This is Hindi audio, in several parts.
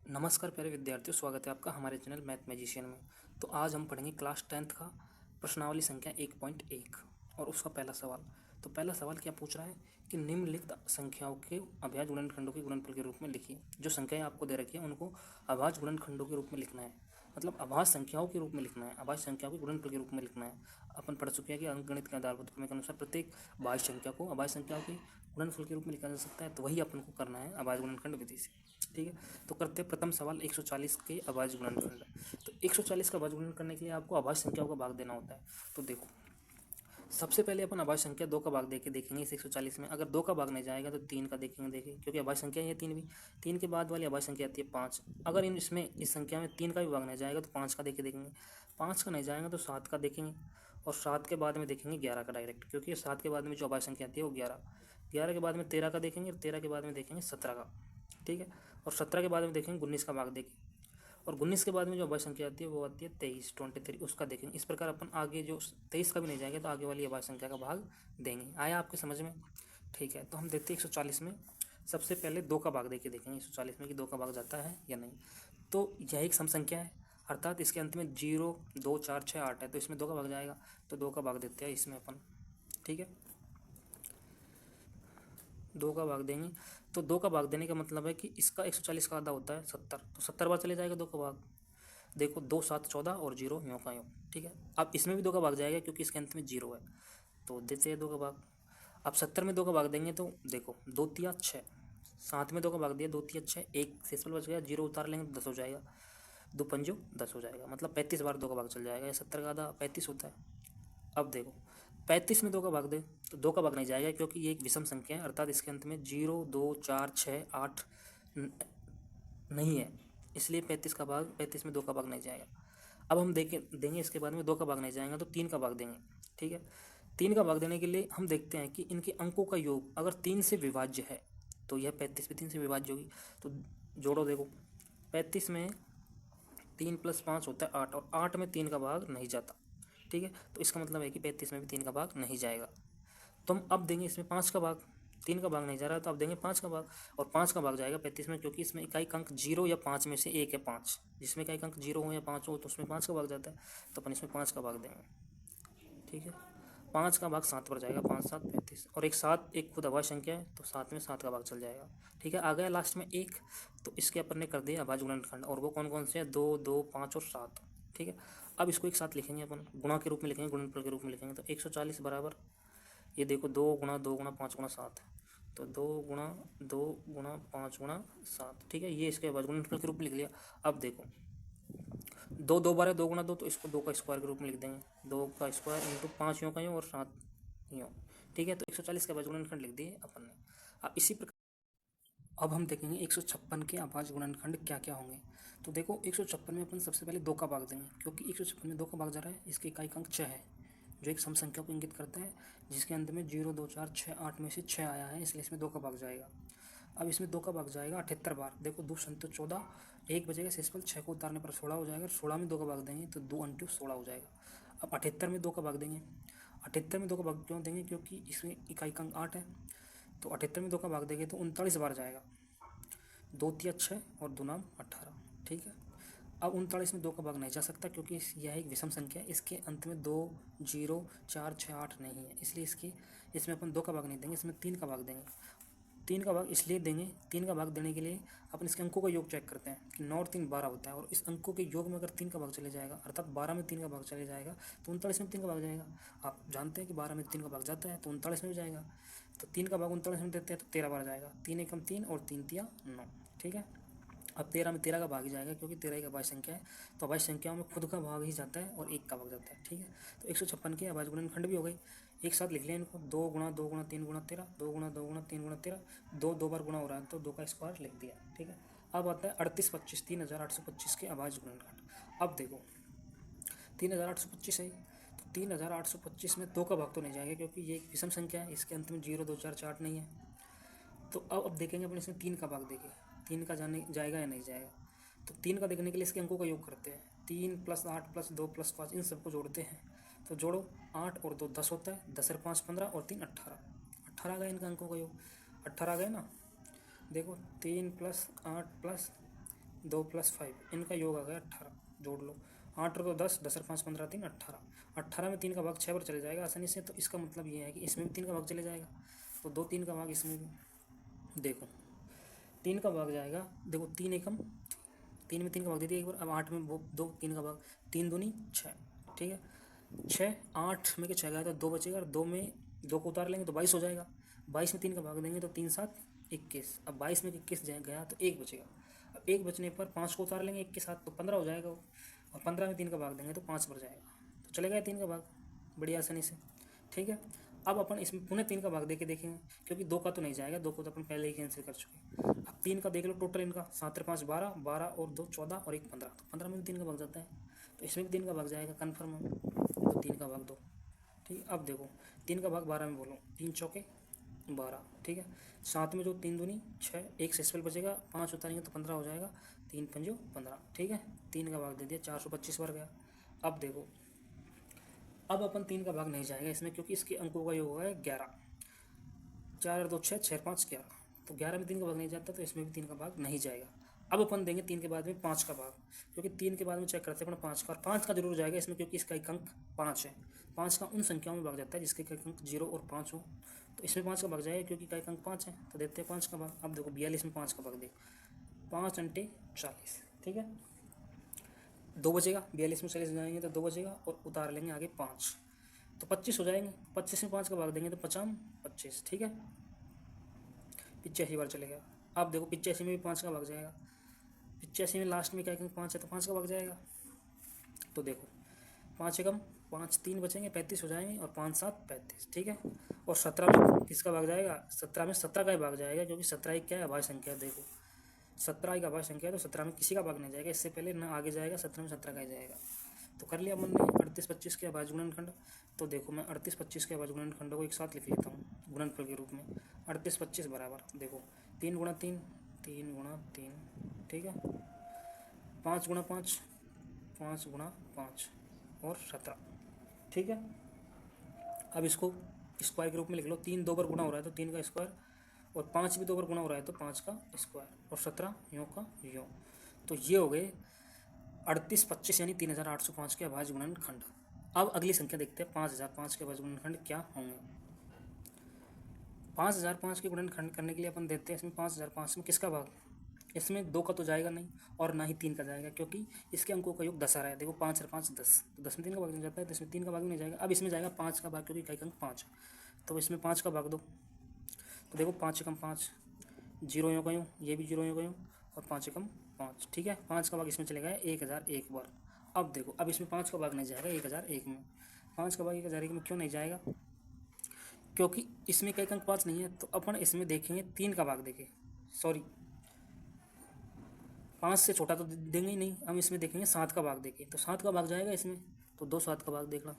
नमस्कार प्यारे विद्यार्थियों, स्वागत है आपका हमारे चैनल मैथ मैजिशियन में। तो आज हम पढ़ेंगे क्लास 10th का प्रश्नावली संख्या 1.1 और उसका पहला सवाल। तो पहला सवाल क्या पूछ रहा है कि निम्नलिखित संख्याओं के अभाज्य गुणनखंडों के गुणनफल के रूप में लिखिए। जो संख्याएं आपको दे रखी है उनको अभाज्य गुणनखंडों के रूप में लिखना है, मतलब अभाज्य संख्याओं के रूप में लिखना है, अभाज्य संख्याओं के गुणनफल के रूप में लिखना है। अपन पढ़ चुके हैं कि अंकगणित के आधारभूत प्रमेय के अनुसार प्रत्येक भाज्य संख्या को अभाज्य संख्याओं के गुणनफल के रूप में लिखा जा सकता है, तो वही अपन को करना है अभाज्य गुणनखंड विधि से। ठीक है, तो करते हैं प्रथम सवाल 140 के अभाज्य गुणनखंड। तो 140 का अभाज्य गुणन करने के लिए आपको अभाज्य संख्याओं का भाग देना होता है। तो देखो, सबसे पहले अपन अभाज्य संख्या 2 का भाग देके देखेंगे इस 140 में। अगर 2 का भाग नहीं जाएगा तो 3 का देखेंगे, क्योंकि अभाज्य संख्या है 3 भी। 3 के बाद वाली अभाज्य संख्या आती है 5। अगर इसमें इस संख्या में 3 का भी भाग नहीं जाएगा तो 5 का देखेंगे। 5 का नहीं जाएगा तो 7 का देखेंगे, और 7 के बाद में देखेंगे 11 का डायरेक्ट, क्योंकि 7 के बाद में जो अभाज्य संख्या आती है वो 11। 11 के बाद में 13 का देखेंगे, और 13 के बाद में देखेंगे 17 का। ठीक है, और 17 के बाद में देखेंगे 19 का भाग देखेंगे, और 19 के बाद में जो अभाज्य संख्या आती है वो आती है 23, उसका देखेंगे। इस प्रकार अपन आगे जो 23 का भी नहीं जाएगा तो आगे वाली अभाज्य संख्या का भाग देंगे। आया आपके समझ में? ठीक है, तो हम देखते हैं 140 में। सबसे पहले 2 का भाग देके देखेंगे 140 में कि 2 का भाग जाता है या नहीं। तो यह एक सम संख्या है, अर्थात इसके अंत में 0, 2, 4, 6, 8 है, तो इसमें 2 का भाग जाएगा, तो 2 का भाग देते हैं इसमें अपन। ठीक है, 2 का भाग देंगे। तो 2 का भाग देने का मतलब है कि इसका 140 का आधा होता है 70, तो 70 बार चले जाएगा 2 का भाग। देखो 2, 7, 14 और 0 यूँ का यूँ। ठीक है, अब इसमें भी 2 का भाग जाएगा क्योंकि इसके अंत में 0 है, तो देते हैं 2 का भाग। अब 70 में 2 का भाग देंगे तो देखो 2 तिया 6, 7 में 2 का भाग दिया, 2 तिया 6, एक शेषफल बच गया, 0 उतार लेंगे तो 10 हो जाएगा, 2 पंजो 10 हो जाएगा, मतलब 35 बार 2 का भाग चल जाएगा। या 70 का आधा 35 होता है। अब देखो 35 में 2 का भाग दे तो 2 का भाग नहीं जाएगा, क्योंकि ये एक विषम संख्या है, अर्थात इसके अंत में 0, 2, 4, 6, 8 नहीं है, इसलिए 35 का भाग, 35 में 2 का भाग नहीं जाएगा। अब हम देंगे इसके बाद में 2 का भाग नहीं जाएगा तो 3 का भाग देंगे। ठीक है, 3 का भाग देने के लिए हम देखते हैं कि इनके अंकों का योग अगर 3 से विभाज्य है तो यह 35 भी 3 से विभाज्य होगी। तो जोड़ो, देखो 35 में 3 + 5 होता है 8, और 8 में 3 का भाग नहीं जाता। ठीक है, तो इसका मतलब है कि 35 में भी 3 का भाग नहीं जाएगा। तो हम अब देंगे इसमें 5 का भाग। 3 का भाग नहीं जा रहा है तो अब देंगे 5 का भाग, और 5 का भाग जाएगा 35 में, क्योंकि इसमें इकाई अंक 0 या 5 में से एक है 5, जिसमें इकाई अंक 0 हो या 5 हो तो उसमें 5 का भाग जाता है, तो अपन इसमें 5 का भाग देंगे। ठीक है, 5 का भाग 7 पर जाएगा, 5, 7, 35, और एक 7 एक खुद अभाज्य संख्या है तो 7 में 7 का भाग चल जाएगा। ठीक है, आ गया लास्ट में 1, तो इसके अपन ने कर दिया अभाज्य गुणनखंड, और वो कौन कौन से हैं? 2, 2, 5 और 7। ठीक है, अब इसको एक साथ लिखेंगे अपन, गुणा के रूप में लिखेंगे, गुणनफल के रूप में लिखेंगे। तो 140 बराबर, ये देखो 2 गुणा 2 गुणा 5 गुणा 7 है, तो 2 गुणा 2 गुणा 5 गुणा 7। ठीक है, ये इसके बाद गुणनफल के रूप में लिख लिया। अब देखो 2 2 बार है, 2 गुणा 2, तो इसको 2 का स्क्वायर के रूप में लिख देंगे, 2 का स्क्वायर इंटू 5 यूँ का यूँ और 7 यूँ। ठीक है, तो 140 के बाद गुणनखंड लिख दिए अपन ने। अब इसी प्रकार अब हम देखेंगे 156 के अभाज्य गुणनखंड क्या क्या होंगे। तो देखो 156 में अपन सबसे पहले 2 का भाग देंगे, क्योंकि 156 में 2 का भाग जा रहा है, इसके इकाई अंक 6 है, जो एक सम संख्या को इंगित करता है, जिसके अंत में 0, 2, 4, 6, 8 में से 6 आया है, इसलिए इसमें 2 का भाग जाएगा। अब इसमें 2 का भाग जाएगा 78 बार। देखो 2 संतो 14, एक बचेगा शेषफल, 6 को उतारने पर 16 हो जाएगा, 16 में 2 का भाग देंगे तो 2 × 16 हो जाएगा। अब 78 में 2 का भाग देंगे। 78 में 2 का भाग क्यों देंगे? क्योंकि इसमें इकाई अंक 8 है, तो 78 में 2 का भाग देंगे तो 39 बार जाएगा, 2 तिया 6 और 2 नाम 18। ठीक है, अब 39 में 2 का भाग नहीं जा सकता, क्योंकि यह एक विषम संख्या है, इसके अंत में 2, 0, 4, 6, 8 नहीं है, इसलिए इसमें अपन 2 का भाग नहीं देंगे, इसमें 3 का भाग देंगे। 3 का भाग इसलिए देंगे, 3 का भाग देने के लिए अपन इसके अंकों का योग चेक करते हैं कि 9 और 3 12 होता है, और इस अंकों के योग में अगर 3 का भाग चले जाएगा, अर्थात 12 में 3 का भाग चले जाएगा तो 39 में 3 का भाग जाएगा। आप जानते हैं कि 12 में 3 का भाग जाता है तो 39 में भी जाएगा, तो 3 का भाग 39 में देते हैं तो 13 बार जाएगा, 3 एकम 3 और 3 तिया 9। ठीक है, अब 13 में 13 का भाग ही जाएगा, क्योंकि 13 एक अभाज्य संख्या है, तो अभाज्य संख्याओं में खुद का भाग ही जाता है और 1 का भाग जाता है। ठीक है, तो 156 के अभाज्य गुणनखंड भी हो गई। एक साथ लिख लिया इनको, 2 गुणा 2 गुणा 3 गुणा 13, 2 गुणा 2 गुणा 3 गुणा 13, 2 2 बार गुणा हो रहा है तो 2 का स्क्वायर लिख दिया। ठीक है, अब आता है 38, 25, 3825 के अभाज्य गुणनखंड। अब देखो 3825 है, तो 3825 में 2 का भाग तो नहीं जाएगा, क्योंकि ये एक विषम संख्या है, इसके अंत में 0, 2, 4, 8 नहीं है। तो अब देखेंगे अपन इसमें 3 का भाग देंगे, 3 का जाएगा या नहीं जाएगा। तो 3 का देखने के लिए इसके अंकों का योग करते हैं, 3 + 8 + 2 + 5, इन सबको जोड़ते हैं। तो जोड़ो, 8 और 2 10 होता है, 10 और 5 15 और 3 18, 18 आ गया इनका अंकों का योग, 18 आ गया ना। देखो 3 + 8 + 2 + 5 इनका योग आ गया 18, जोड़ लो। 8 और 2 10, 10 और 5 15 3 18, 18 में 3 का भाग 6 पर चले जाएगा आसानी से। तो इसका मतलब ये है कि इसमें भी 3 का भाग चले जाएगा, तो 2 3 का भाग इसमें भी। देखो 3 का भाग जाएगा, देखो 3 एकम 3 में 3 का भाग दे दिया एक बार। अब 8 में वो 2 3 का भाग, 3 दूनी 6, ठीक है। 6 8 में के 6 गया तो 2 बचेगा, और 2 में 2 को उतार लेंगे तो 22 हो जाएगा। 22 में 3 का भाग देंगे तो 3 7 21। अब 22 में 21 गया तो 1 बचेगा। अब 1 बचने पर 5 को उतार लेंगे 1 के साथ तो 15 हो जाएगा वो। और 15 में 3 का भाग देंगे तो 5 बच जाएगा, तो चले गया 3 का भाग बड़ी आसानी से, ठीक है। अब अपन इसमें पुनः 3 का भाग दे के देखेंगे, क्योंकि 2 का तो नहीं जाएगा, 2 को तो अपन पहले ही कैंसिल कर चुके। अब 3 का देख लो टोटल इनका, 7 और 5 12, 12 और 2 14 और 1 15, तो 15 में भी 3 का भाग जाता है, तो इसमें भी 3 का भाग जाएगा कन्फर्म है, तो 3 का भाग दो, ठीक है। अब देखो 3 का भाग 12 में बोलो, 3 चौके 12, ठीक है। 7 में जो 3 दूनी 6, 1 सेसफल बचेगा, 5 उतारेंगे तो 15 हो जाएगा, 3 पंजो 15, ठीक है। 3 का भाग दे दिया, 425 बार गया। अब देखो अब अपन 3 का भाग नहीं जाएगा इसमें, क्योंकि इसके अंकों का योग है 11, 4 और 2 6, 6 5 11, तो 11 में 3 का भाग नहीं जाता, तो इसमें भी 3 का भाग नहीं जाएगा। अब अपन देंगे 3 के बाद में 5 का भाग, क्योंकि 3 के बाद में चेक करते हैं अपन 5 का, और 5 का जरूर जाएगा इसमें, क्योंकि इसका एक अंक 5 है। 5 का उन संख्याओं में भाग जाता है जिसके एक अंक 0 और 5 हो, तो इसमें 5 का भाग जाएगा, क्योंकि का एक अंक 5 है, तो देते हैं 5 का भाग। अब देखो 42 में 5 का भाग दे, 5 × 40, ठीक है। 2 बचेगा, 42 में 40 जाएंगे तो 2 बचेगा, और उतार लेंगे आगे 5, तो 25 हो जाएंगे। 25 में 5 का भाग देंगे तो 50 25, ठीक है। 85 बार चलेगा। अब देखो 85 में भी 5 का भाग जाएगा, 85 में लास्ट में क्या 5 है तो 5 का भाग जाएगा। तो देखो 5 एकम 5 3 बचेंगे, 35 हो जाएंगे, और 5 7 35, ठीक है। और 17 में किसका भाग जाएगा, 17 में 17 का ही भाग जाएगा, क्योंकि 17 एक क्या है अभाज्य संख्या। देखो 17 एक अभाज्य संख्या है, तो 17 में किसी का भाग नहीं जाएगा, इससे पहले ना आगे जाएगा, 17 में 17 का ही जाएगा। तो कर लिया हमने 38 25 के अभाज्य गुणनखंड। तो देखो मैं 38 25 के अभाज्य गुणनखंडों को एक साथ लिख लेता हूँ गुणनफल के रूप में। 38 25 बराबर देखो 3 × 3 3 × 3, ठीक है। 5 × 5 5 × 5 और 17, ठीक है। अब इसको स्क्वायर के रूप में लिख लो, 3 2 बार गुणा हो रहा है तो 3 का स्क्वायर, और 5 भी 2 बार गुणा हो रहा है तो 5 का स्क्वायर, और 17 यूँ का यूँ। तो ये हो गए 38 25 यानी 3805 के अभाज्य गुणनखंड। अब अगली संख्या देखते हैं 5005 के अभाज्य गुणनखंड क्या होंगे। 5005 के गुणनखंड करने के लिए अपन देते हैं इसमें 5005 में किसका भाग, इसमें 2 का तो जाएगा नहीं, और ना ही 3 का जाएगा, क्योंकि इसके अंकों का योग 10 आ रहा है। देखो 5 और 5 10, तो 10 में 3 का भाग नहीं जाता है, तो इसमें 3 का भाग नहीं जाएगा। अब इसमें जाएगा 5 का भाग, क्योंकि इकाई अंक 5 है, तो इसमें 5 का भाग दो। तो देखो 5 एकम 5, 0 यूँ का यूँ, ये भी 0 यूँ का यूँ, और 5 एकम 5, ठीक है। 5 का भाग इसमें चलेगा 1001 बार। अब देखो अब इसमें 5 का भाग नहीं जाएगा 1001 में। 5 का भाग 1001 में क्यों नहीं जाएगा, क्योंकि इसमें इकाई अंक 5 नहीं है, तो अपन इसमें देखेंगे 3 का भाग देखें, सॉरी 5 से छोटा तो देंगे ही नहीं, हम इसमें देखेंगे 7 का भाग देखें, तो 7 का भाग जाएगा इसमें, तो 2 7 का भाग देखना।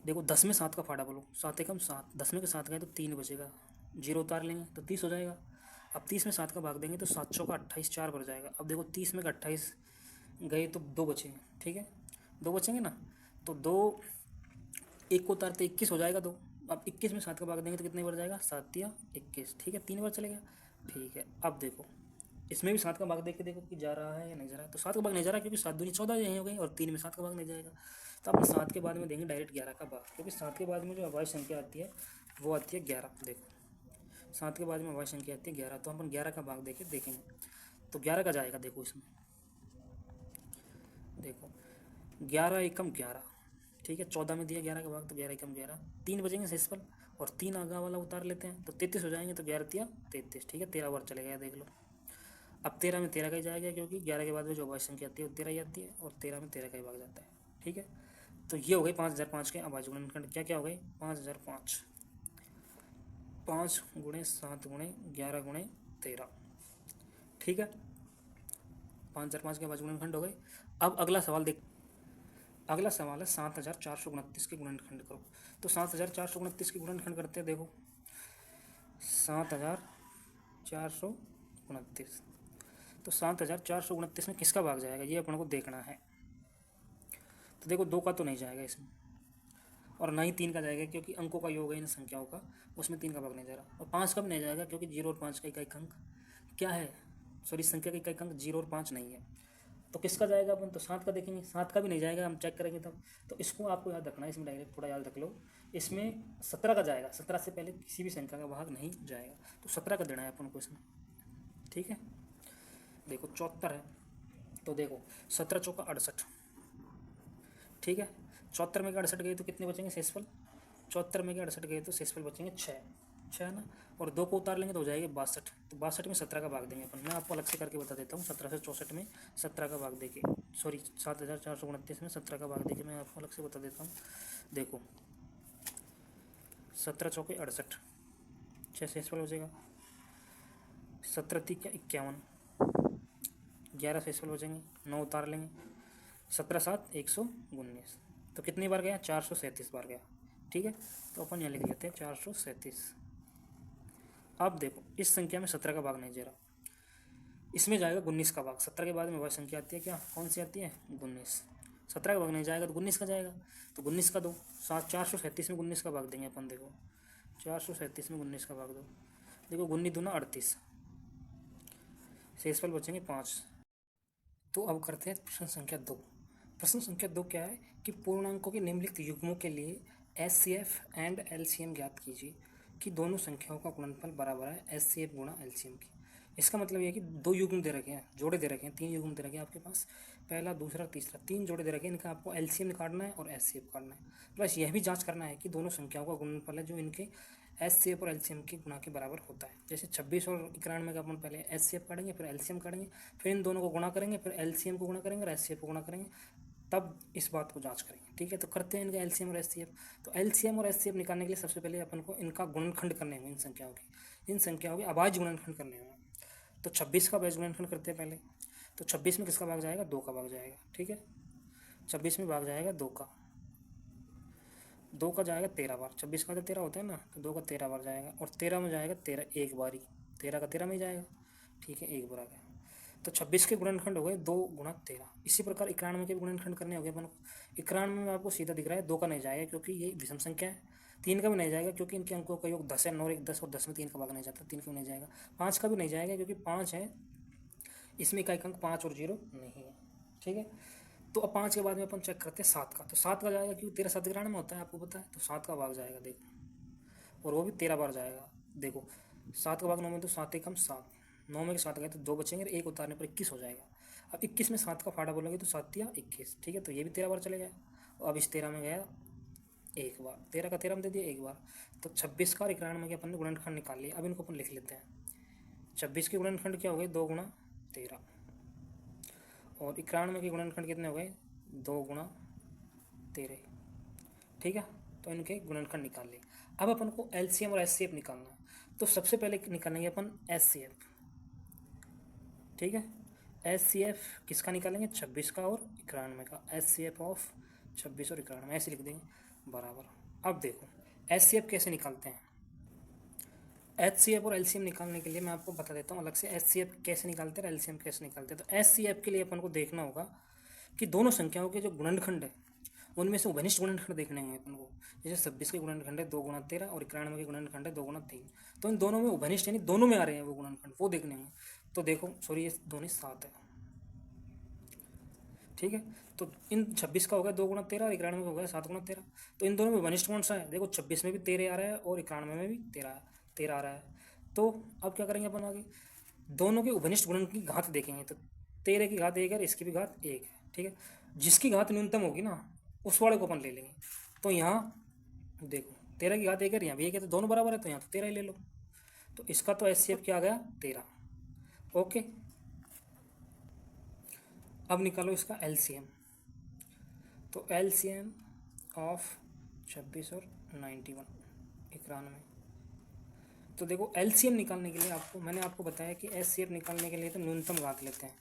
देखो 10 में 7 का फाड़ा बोलो, 7 एकम 7, 10 में के 7 गए तो 3 बचेगा, 0 उतार लेंगे तो 30 हो जाएगा। अब 30 में 7 का भाग देंगे तो 7 चौका 28, 4 बढ़ जाएगा। अब देखो 30 में 28 गए तो 2 बचेंगे, ठीक है, 2 बचेंगे ना, तो 2 1 को उतारते 21 हो जाएगा 2। अब 21 में 7 का भाग देंगे तो कितने बार जाएगा, 7 या 21, ठीक है, 3 बार चलेगा, ठीक है। अब देखो इसमें भी 7 का भाग देख के देखो कि जा रहा है या नहीं जा रहा है, तो 7 का भाग नहीं जा रहा, क्योंकि 7 दूनी 14 यहीं हो गई, और 3 में 7 का भाग नहीं जाएगा, तो अपन 7 के बाद में देंगे डायरेक्ट 11 का भाग, क्योंकि 7 के बाद में जो अभाज्य संख्या आती है वो आती है 11। देखो 7 के बाद में अभाज्य संख्या आती है 11, तो अपन 11 का भाग देके देखेंगे, तो 11 का जाएगा। देखो इसमें देखो 11 एकम 11, ठीक है, 14 में दिया 11 का भाग, तो 11 एकम 11, 3 बचेंगे शेषफल, और 3 आगा वाला उतार लेते हैं तो 33 हो जाएंगे, तो 11 तिया 33, ठीक है, 13 बार चले गया, देख लो। अब 13 में 13 का ही जाएगा, क्योंकि 11 के बाद में जो अभाज्य संख्या आती है वो 13 ही आती है, और 13 में 13 का ही भाग जाता है, ठीक है। तो ये हो गए 5005 के अभाज्य गुणनखंड। क्या क्या हो गए, 5005, 5 × 7 × 11 × 13, ठीक है, 5005 के अभाज्य गुणनखंड हो गए। अब अगला सवाल देख, अगला सवाल है 7429 के गुणनखंड करो। तो 7429 के गुणनखंड करते हैं। देखो 7429, तो 7429 में किसका भाग जाएगा ये अपन को देखना है। तो देखो 2 का तो नहीं जाएगा इसमें, और ना ही 3 का जाएगा, क्योंकि अंकों का योग है इन संख्याओं का, उसमें 3 का भाग नहीं जा रहा, और 5 का भी नहीं जाएगा, क्योंकि 0 और 5 का एक अंक क्या है सॉरी इस संख्या के इकाई अंक 0 और 5 नहीं है। तो किसका जाएगा अपन, तो 7 का देखेंगे, 7 का भी नहीं जाएगा, हम चेक करेंगे तब। तो इसको आपको याद रखना है, इसमें डायरेक्ट थोड़ा याद रख लो। इसमें 17 का जाएगा, 17 से पहले किसी भी संख्या का भाग नहीं जाएगा, तो 17 का देना है अपन को इसमें। ठीक है, देखो 74 है, तो देखो 17 चौका 68। ठीक है, 74 में 68 गए तो कितने बचेंगे शेषफल, 74 में 68 गए तो शेषफल बचेंगे 6 है ना, और 2 को उतार लेंगे तो हो जाएगी 62। तो 62 में 17 का भाग देंगे अपन। मैं आपको अलग से करके बता देता हूँ, 17 से 64 में 17 का भाग देके, सॉरी 7429 में 17 का भाग देके मैं आपको अलग से बता देता हूँ। देखो 17 चौके 68, 6 शेषफल हो जाएगा, 17 तीन 51, 11 शेषफल बचेंगे, 9 उतार लेंगे, 17 7 119। तो कितनी बार गया, 437 बार गया। ठीक है, तो अपन यहाँ लिख लेते हैं 437। अब देखो इस संख्या में 17 का भाग नहीं जा रहा, इसमें जाएगा 19 का भाग। 17 के बाद में वह संख्या आती है क्या, कौन सी आती है, 19। 17 का भाग नहीं जाएगा तो 19 का जाएगा, तो 19 का दो, 437 में 19 का भाग देंगे अपन। देखो 437 में 19 का भाग दो, देखो 19 दूना 38, शेषफल बचेंगे 5। तो अब करते हैं प्रश्न संख्या 2। प्रश्न संख्या 2 क्या है कि पूर्णांकों के निम्नलिखित युग्मों के लिए एचसीएफ एंड एलसीएम ज्ञात कीजिए कि दोनों संख्याओं का गुणनफल बराबर है एचसीएफ गुणा एलसीएम की। इसका मतलब ये है कि 2 युग्म दे रखे हैं, जोड़े दे रखे हैं, 3 युग्म दे रखे हैं आपके पास, पहला दूसरा तीसरा, 3 जोड़े दे रखे हैं, इनका आपको एलसीएम निकालना है और एचसीएफ करना है। प्लस यह भी जांच करना है कि दोनों संख्याओं का गुणनफल है जो इनके एचसीएफ और एलसीएम के गुणा के बराबर होता है। जैसे 26 और 91 का अपन पहले एचसीएफ काटेंगे, फिर एलसीएम काटेंगे, फिर इन दोनों को गुणा करेंगे, फिर एलसीएम को गुणा करेंगे और एचसीएफ को गुणा करेंगे, तब इस बात को जांच करेंगे। ठीक है, तो करते हैं इनका एलसीएम और एचसीएफ। तो एलसीएम और एचसीएफ निकालने के लिए सबसे पहले अपन को इनका गुणनखंड करने होंगे, इन संख्याओं के अभाज्य गुणनखंड करने होंगे। तो 26 का अभाज्य गुणनखंड करते हैं पहले। तो 26 में किसका भाग जाएगा, 2 का भाग जाएगा। ठीक है, 26 में भाग जाएगा 2 का, 2 का जाएगा 13 बार, 26 का तो 13 होता है ना, तो 2 का 13 बार जाएगा, और 13 में जाएगा 13 एक बार ही, 13 का 13 में ही जाएगा। ठीक है, एक बार आ गया। तो 26 के गुणनखंड हो गए 2 गुणा 13। इसी प्रकार 91 के भी गुणनखंड करने हो गए अपन को। 91 में आपको सीधा दिख रहा है 2 का नहीं जाएगा क्योंकि ये विषम संख्या है, 3 का भी नहीं जाएगा क्योंकि इनके अंकों का योग 10 है, 9 1 10 और 10 में 3 का भाग नहीं जाता, 3 का भी नहीं जाएगा। 5 का भी नहीं जाएगा क्योंकि 5 है, इसमें इकाई अंक 5 और 0 नहीं है। ठीक है, तो अब 5 के बाद में अपन चेक करते हैं 7 का। तो 7 का जाएगा क्योंकि 13 7 में होता है, आपको पता है, तो 7 का भाग जाएगा देखो, और वो भी 13 बार जाएगा। देखो 7 का भाग 9 में, तो 7 एकम 7, 9 में 7 गए तो 2 बचेंगे, 1 उतारने पर 21 हो जाएगा। अब 21 में 7 का फाड़ा बोलेंगे तो 7 या 21। ठीक है, तो ये भी 13 बार चले गया। और अब इस 13 में गया एक बार, 13 का 13 में दे दिया एक बार। तो 26 का और 91 के अपन ने गुणनखंड निकाल लिया। अब इनको अपन लिख लेते हैं। 26 के गुणनखंड क्या हो गए, 2 गुणा 13, और 91 के गुणनखंड कितने हो गए, 2 गुणा 13। ठीक है, तो इनके गुणनखंड निकाल लिए। अब अपन को एलसीएम और एचसीएफ निकालना है, तो सबसे पहले निकालेंगे अपन एचसीएफ। ठीक है, एचसीएफ किसका निकालेंगे, 26 का और 91 का, एचसीएफ ऑफ 26 और 91 ऐसे लिख देंगे बराबर। अब देखो एचसीएफ कैसे निकालते हैं। एचसीएफ और एलसीएम निकालने के लिए मैं आपको बता देता हूँ अलग से, एचसीएफ कैसे निकालते हैं, एलसीएम कैसे निकालते हैं। तो एचसीएफ के लिए अपन को देखना होगा कि दोनों संख्याओं के जो गुणनखंड है उनमें से घनिष्ठ गुणनखंड देखने होंगे अपन को। जैसे 26 के गुणनखंड है 2 गुणा 13 और 91 के गुणनखंड है 2 गुणा 3, तो इन दोनों में घनिष्ठ यानी दोनों में आ रहे हैं वो गुणनखंड, वो देखने होंगे। तो देखो सॉरी ये दोनों 7 है। ठीक है, तो इन 26 का हो गया 2 गुणा 13 और 91 का हो गया 7 गुणा 13। तो इन दोनों में घनिष्ठ कौन सा है, देखो 26 में भी 13 आ रहा है और 91 में भी 13 आ रहा है। तो अब क्या करेंगे अपन आगे, दोनों के घनिष्ठ गुणन की घात देखेंगे। तो 13 की घात 1 है, इसकी भी घात 1 है। ठीक है, जिसकी घात न्यूनतम होगी ना उस वाले को अपन ले लेंगे। तो यहाँ देखो 13 की घात 1 है, यहाँ भी 1 है, तो दोनों बराबर है, तो यहाँ तो 13 ही ले लो। तो इसका तो एचसीएफ क्या आ गया, 13। ओके, अब निकालो इसका एलसीएम। तो एलसीएम ऑफ 26 और 91। तो देखो एलसीएम निकालने के लिए मैंने आपको बताया कि एचसीएफ निकालने के लिए तो न्यूनतम घात लेते हैं,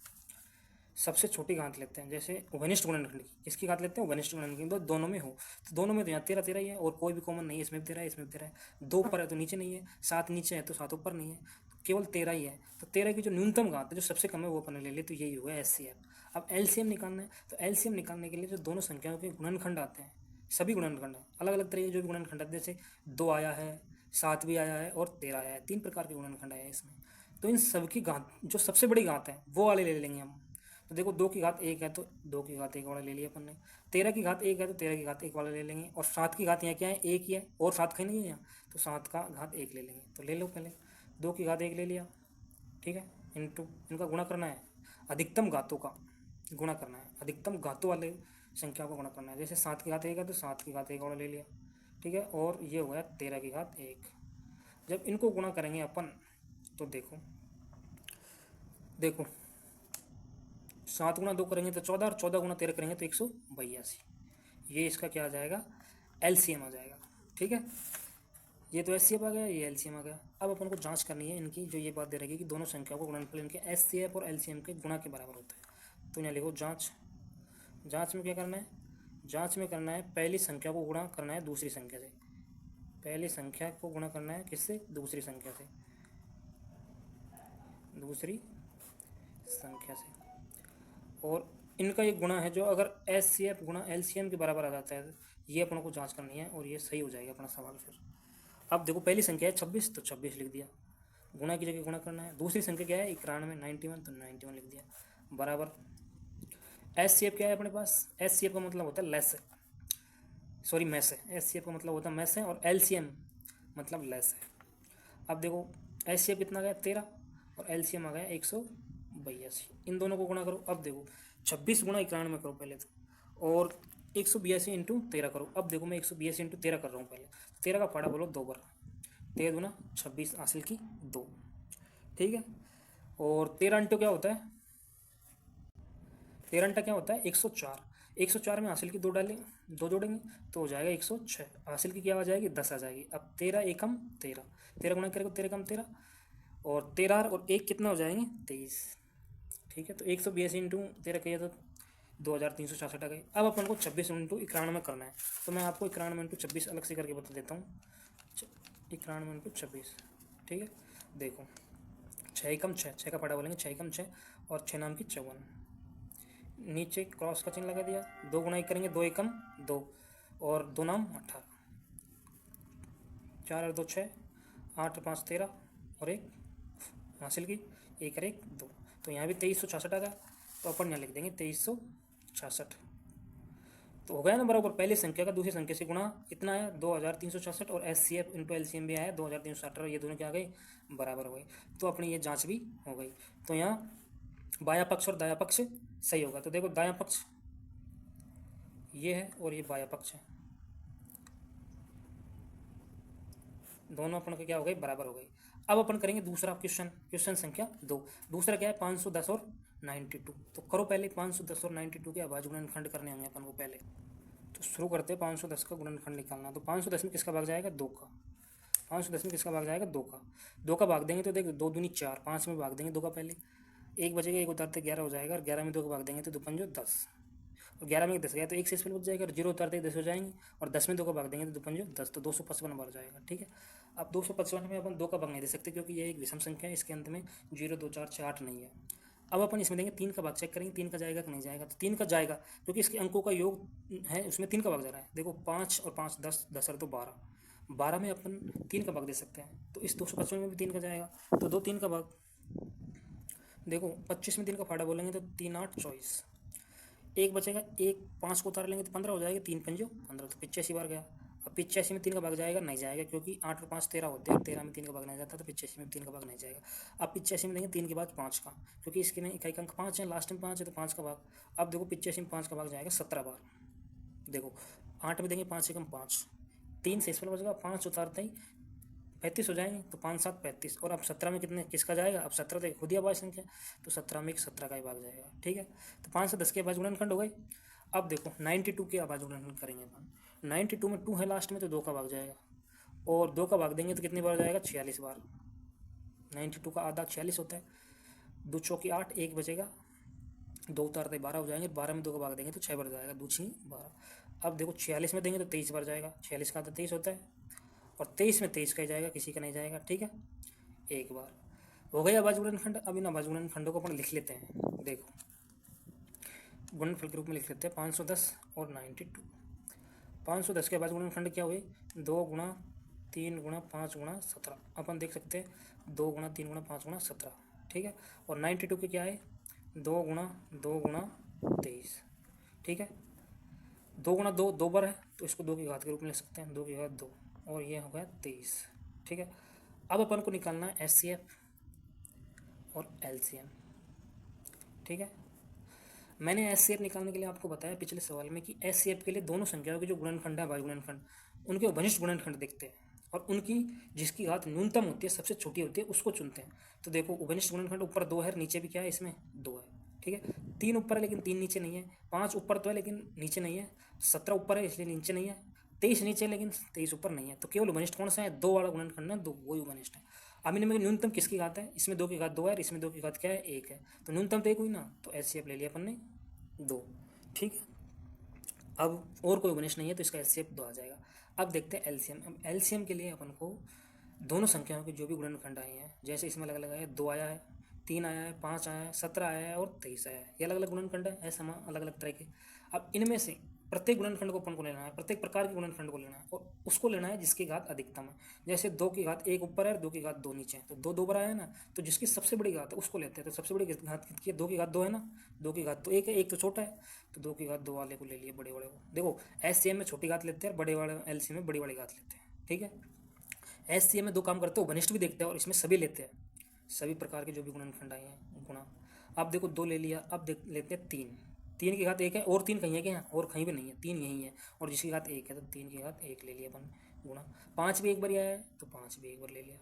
सबसे छोटी घात लेते हैं। जैसे घनिष्ठ गुणनखंड की किसकी घात लेते हैं, घनिष्ठ गुणनखंड की, दोनों में हो, तो दोनों में तो यहाँ 13 13 ही है, और कोई भी कॉमन नहीं है, इसमें भी 13 है, इसमें भी 13 है, 2 ऊपर है तो नीचे नहीं है, 7 नीचे है तो 7 ऊपर नहीं है, तो केवल 13 ही है। तो 13 की जो न्यूनतम घात है, जो सबसे कम है, वो अपन ले ले, तो यही हुआ एचसीएफ। अब एलसीएम निकालना है, तो एलसीएम निकालने के लिए जो दोनों संख्याओं के गुणनखंड आते हैं, सभी गुणनखंड है अलग अलग तरीके, जो भी गुणनखंड है, जैसे 2 आया है, 7 भी आया है और 13 आया है, 3 प्रकार के गुणनखंड आए हैं इसमें। तो इन सब की घात जो सबसे बड़ी घात है वो वाले ले लेंगे हम। तो देखो 2 की घात 1 है तो 2 की घात 1 वाला ले लिया अपन ने, 13 की घात 1 है तो 13 की घात 1 वाला ले लेंगे, और 7 की घात यहाँ क्या है, 1 ही है, और 7 कहीं नहीं है यहाँ, तो 7 का घात 1 ले लेंगे। तो ले लो पहले 2 की घात 1 ले लिया, ठीक है, इंटू इनका गुणा करना है, अधिकतम घातों का गुणा करना है, अधिकतम घातों वाले संख्या को गुणा करना है। जैसे 7 की घात 1 है तो 7 की घात 1 वाला ले लिया, ठीक है, और ये हो गया 13 की घात 1। जब इनको गुणा करेंगे अपन तो देखो देखो 7 गुणा 2 करेंगे तो 14, और 14 गुणा 13 करेंगे तो 182। ये इसका क्या आ जाएगा, एलसीएम आ जाएगा, ठीक है। ये तो एचसीएफ आ गया, ये एलसीएम आ गया। अब अपन को जांच करनी है इनकी, जो ये बात दे रही है कि दोनों संख्या को गुणनफल इनके एचसीएफ और एलसीएम के गुणा के बराबर होता है। तो यहाँ लिखो जांच। जांच में क्या करना है, जांच में करना है पहली संख्या को गुणा करना है दूसरी संख्या से, पहली संख्या को गुणा करना है किससे, दूसरी संख्या से, दूसरी संख्या से। और इनका ये गुणा है जो अगर एचसीएफ गुणा एलसीएम के बराबर आ जाता है, ये अपन को जांच करनी है और ये सही हो जाएगा अपना सवाल। फिर अब देखो पहली संख्या है 26 तो 26 लिख दिया, गुणा की जगह गुणा करना है। दूसरी संख्या क्या है 91, 91 तो 91 लिख दिया, बराबर। एचसीएफ क्या है अपने पास, एचसीएफ का मतलब होता है लेस, सॉरी मैस है, एचसीएफ का मतलब होता है मैस है, और एलसीएम मतलब लेस है। अब देखो एचसीएफ कितना गया 13, और एलसीएम आ गया 182। इन दोनों को गुणा करो। अब देखो 26 गुणा 91 करो पहले तो, और 182 इंटू 13 करो। अब देखो मैं 182 इंटू 13 कर रहा हूँ पहले, 13 का पाड़ा बोलो 2 बार, 13 दूना 26 हासिल की 2, ठीक है। और 13 इंटू क्या होता है, 13 इंटा क्या होता है 104, 104 में हासिल की 2 डालेंगे, 2 जोड़ेंगे तो हो जाएगा 106, हासिल की क्या आ जाएगी 10 आ जाएगी। अब 13 एकम 13, 13 गुणा करेगा 13 कम 13, और 13 और 1 कितना हो जाएंगे 23, ठीक है। तो 182 इंटू 13 कहिए तो 2366 आ गए। अब अपन को 26 इंटू 91 करना है, तो मैं आपको 91 इंटू 26 अलग से करके बता देता हूँ। 91 इंटू 26, ठीक है। देखो 6 एकम 6, 6 का पढ़ा बोलेंगे 6 एकम 6, और 6 नाम की 54, नीचे क्रॉस का चिन्ह लगा दिया, 2 गुणा एक करेंगे 2 एकम 2, और 2 नाम 18, 4 और 2 6, 8 और 5 13, और 1 हासिल की 1 और 1 2, तो यहाँ भी 2366 आ गया। तो अपन यहाँ लिख देंगे 2366। तो हो गया ना बराबर, पहली संख्या का दूसरी संख्या से गुणा इतना आया 2366, और एचसीएफ इंटू एलसीएम भी आया 2360, और ये दोनों क्या आ गए बराबर हो गए। तो अपनी ये जांच भी हो गई। तो यहाँ बाया पक्ष और दाया पक्ष सही होगा। तो देखो दाया पक्ष ये है और ये बाया पक्ष है, दोनों अपन का क्या हो गई बराबर हो गई। अब अपन करेंगे दूसरा क्वेश्चन, क्वेश्चन संख्या 2। दूसरा क्या है 510 और 92। तो करो पहले 510 और 92 के अभाज्य गुणनखंड करने होंगे अपन को पहले। तो शुरू करते हैं 510 का गुणनखंड निकालना। तो 510 में किसका भाग जाएगा 2 का, 510 में किसका भाग जाएगा 2 का, 2 का भाग देंगे तो देख 2 दूनी 4, 5 में भाग देंगे 2 का पहले, 1 बचेगा, 1 उतारते 11 हो जाएगा, और 11 में 2 का भाग देंगे तो 2 पंजो 10, और 11 में 10 गया तो 1 से बच जाएगा, और 0 उतारते 10 हो जाएंगे, और 10 में 2 का भाग देंगे तो 2 पंजो 10, तो 255 बढ़ जाएगा, ठीक है। अब 255 में अपन 2 का भाग नहीं दे सकते क्योंकि ये एक विषम संख्या है, इसके अंत में 0 2 4 6 8 नहीं है। अब अपन इसमें देंगे 3 का भाग, चेक करेंगे 3 का जाएगा कि नहीं जाएगा। तो 3 का जाएगा क्योंकि इसके अंकों का योग है, उसमें 3 का भाग जा रहा है। देखो 5 और 5 10, 10 और 2 12, 12 में अपन 3 का भाग दे सकते हैं, तो इस 255 में भी 3 का जाएगा, तो 2 3 का भाग। देखो 25 में 3 का फाड़ा बोलेंगे तो 3 8 24, 1 बचेगा, 1 5 को उतार लेंगे तो 15 हो जाएगा, 3 पंजो 15, तो 85 बार गया। अब 85 में 3 का भाग जाएगा नहीं जाएगा क्योंकि 8 और 5 13 होते हैं, 13 में 3 का भाग नहीं जाता, तो 85 में 3 का भाग नहीं जाएगा। अब 85 में देंगे 3 के बाद 5 का, क्योंकि इसके में इकाई अंक 5 है, लास्ट में 5 है, तो 5 का भाग। अब देखो 85 में 5 का भाग जाएगा 17 बार। देखो 8 में देंगे 5 एकम 5, 3 से इस पर बचेगा, 5 उतारते ही 35 हो जाएंगे, तो 5 7 35, और अब 17 में कितने किसका जाएगा, अब 17 तो खुद ही अभाज्य संख्या, तो 17 में 17 का ही भाग जाएगा, ठीक है। तो 5 से 10 के अभाज्य गुणनखंड हो गए। अब देखो 92 के अभाज्य गुणनखंड करेंगे अपन। 92 में 2 है लास्ट में, तो 2 का भाग जाएगा, और 2 का भाग देंगे तो कितनी बार जाएगा 46 बार। 92 का आधा 46 होता है, 2 चौकी 8, 1 बचेगा, 2 उतारते 12 हो जाएंगे, 12 में 2 का भाग देंगे तो 6 बार जाएगा, 2 6 12। अब देखो 46 में देंगे तो 23 बार जाएगा, 46 का आधा 23 होता है, और 23 में 23 का ही जाएगा, किसी का नहीं जाएगा, ठीक है। एक बार हो गया अभाज्य गुणनखंड। अब इन अभाज्य गुणनखंडों को अपन लिख लेते हैं। देखो गुणनफल के रूप में लिख लेते हैं 510 और 92। 510 के अभाज्य गुणनखंड क्या हुए 2 गुणा 3 गुणा 5 गुणा 17, अपन देख सकते हैं 2 गुणा 3 गुणा 5 गुणा 17, ठीक है। और 92 के क्या है 2 गुणा 23, ठीक है। 2 गुणा 2 2 बार है तो इसको 2 की घात के रूप में ले सकते हैं, 2 की घात 2, और ये हो गया 23, ठीक है। अब अपन को निकालना है HCF और LCM, ठीक है। मैंने HCF निकालने के लिए आपको बताया पिछले सवाल में कि HCF के लिए दोनों संख्याओं के जो गुणनखंड है भाज्य गुणनखंड, उनके वनिष्ठ गुणनखंड देखते हैं और उनकी जिसकी घात न्यूनतम होती है, सबसे छोटी होती है, उसको चुनते हैं। तो देखो उपनिष्ठ गुणनखंड ऊपर 2 है, नीचे भी क्या है इसमें 2 है, ठीक है। 3 ऊपर है लेकिन 3 नीचे नहीं है, 5 ऊपर तो है लेकिन नीचे नहीं है, 17 ऊपर है इसलिए नीचे नहीं है, 23 नीचे लेकिन 23 ऊपर नहीं है। तो केवल उपनिष्ठ कौन सा है 2 वाला गुणनखंड है, 2 वही उपनिष्ठ है। अब इनमें न्यूनतम किसकी घात है, इसमें 2 की घात 2 है, इसमें 2 की घात क्या है 1 है, तो न्यूनतम तो 1 हुई ना, तो HCF ले लिया अपन ने 2, ठीक है। अब और कोई उपनिष्ठ नहीं है तो इसका HCF 2 आ जाएगा। अब देखते हैं LCM। अब LCM के लिए अपन को दोनों संख्याओं के जो भी गुणनखंड आए हैं, जैसे इसमें अलग अलग आया है, 2 आया है, 3 आया है, 5 आया है, 17 आया है और 23 आया है, ये अलग अलग गुणनखंड है, ऐसा अलग अलग तरह के। अब इनमें से प्रत्येक गुणनखंड को अपन को लेना है, प्रत्येक प्रकार के गुणनखंड को लेना है और उसको लेना है जिसकी घात अधिकतम है। जैसे 2 की घात 1 ऊपर है, 2 की घात 2 नीचे है, तो 2 2 बार आया ना, तो जिसकी सबसे बड़ी घात है उसको लेते हैं। तो सबसे बड़ी घात कितनी है 2 की घात 2 है ना, 2 की घात तो 1 है, 1 तो छोटा है, तो 2 की घात 2 वाले को ले लिए, बड़े वाले को। देखो HCM में छोटी घात लेते हैं और बड़े वाले LCM में बड़ी वाली घात लेते हैं, ठीक है। HCM में 2 काम करते हैं, उपनिष्ठ भी देखते हैं और इसमें सभी लेते हैं, सभी प्रकार के जो भी गुणनखंड आए हैं गुणा। अब देखो 2 ले लिया, अब देख लेते हैं 3, 3 की घात 1 है, और 3 कहीं है क्या, और कहीं भी नहीं है, 3 यहीं है, और जिसकी घात 1 है तो 3 की घात 1 ले लिया अपन गुणा। 5 भी एक बार आया है तो 5 भी एक बार ले लिया।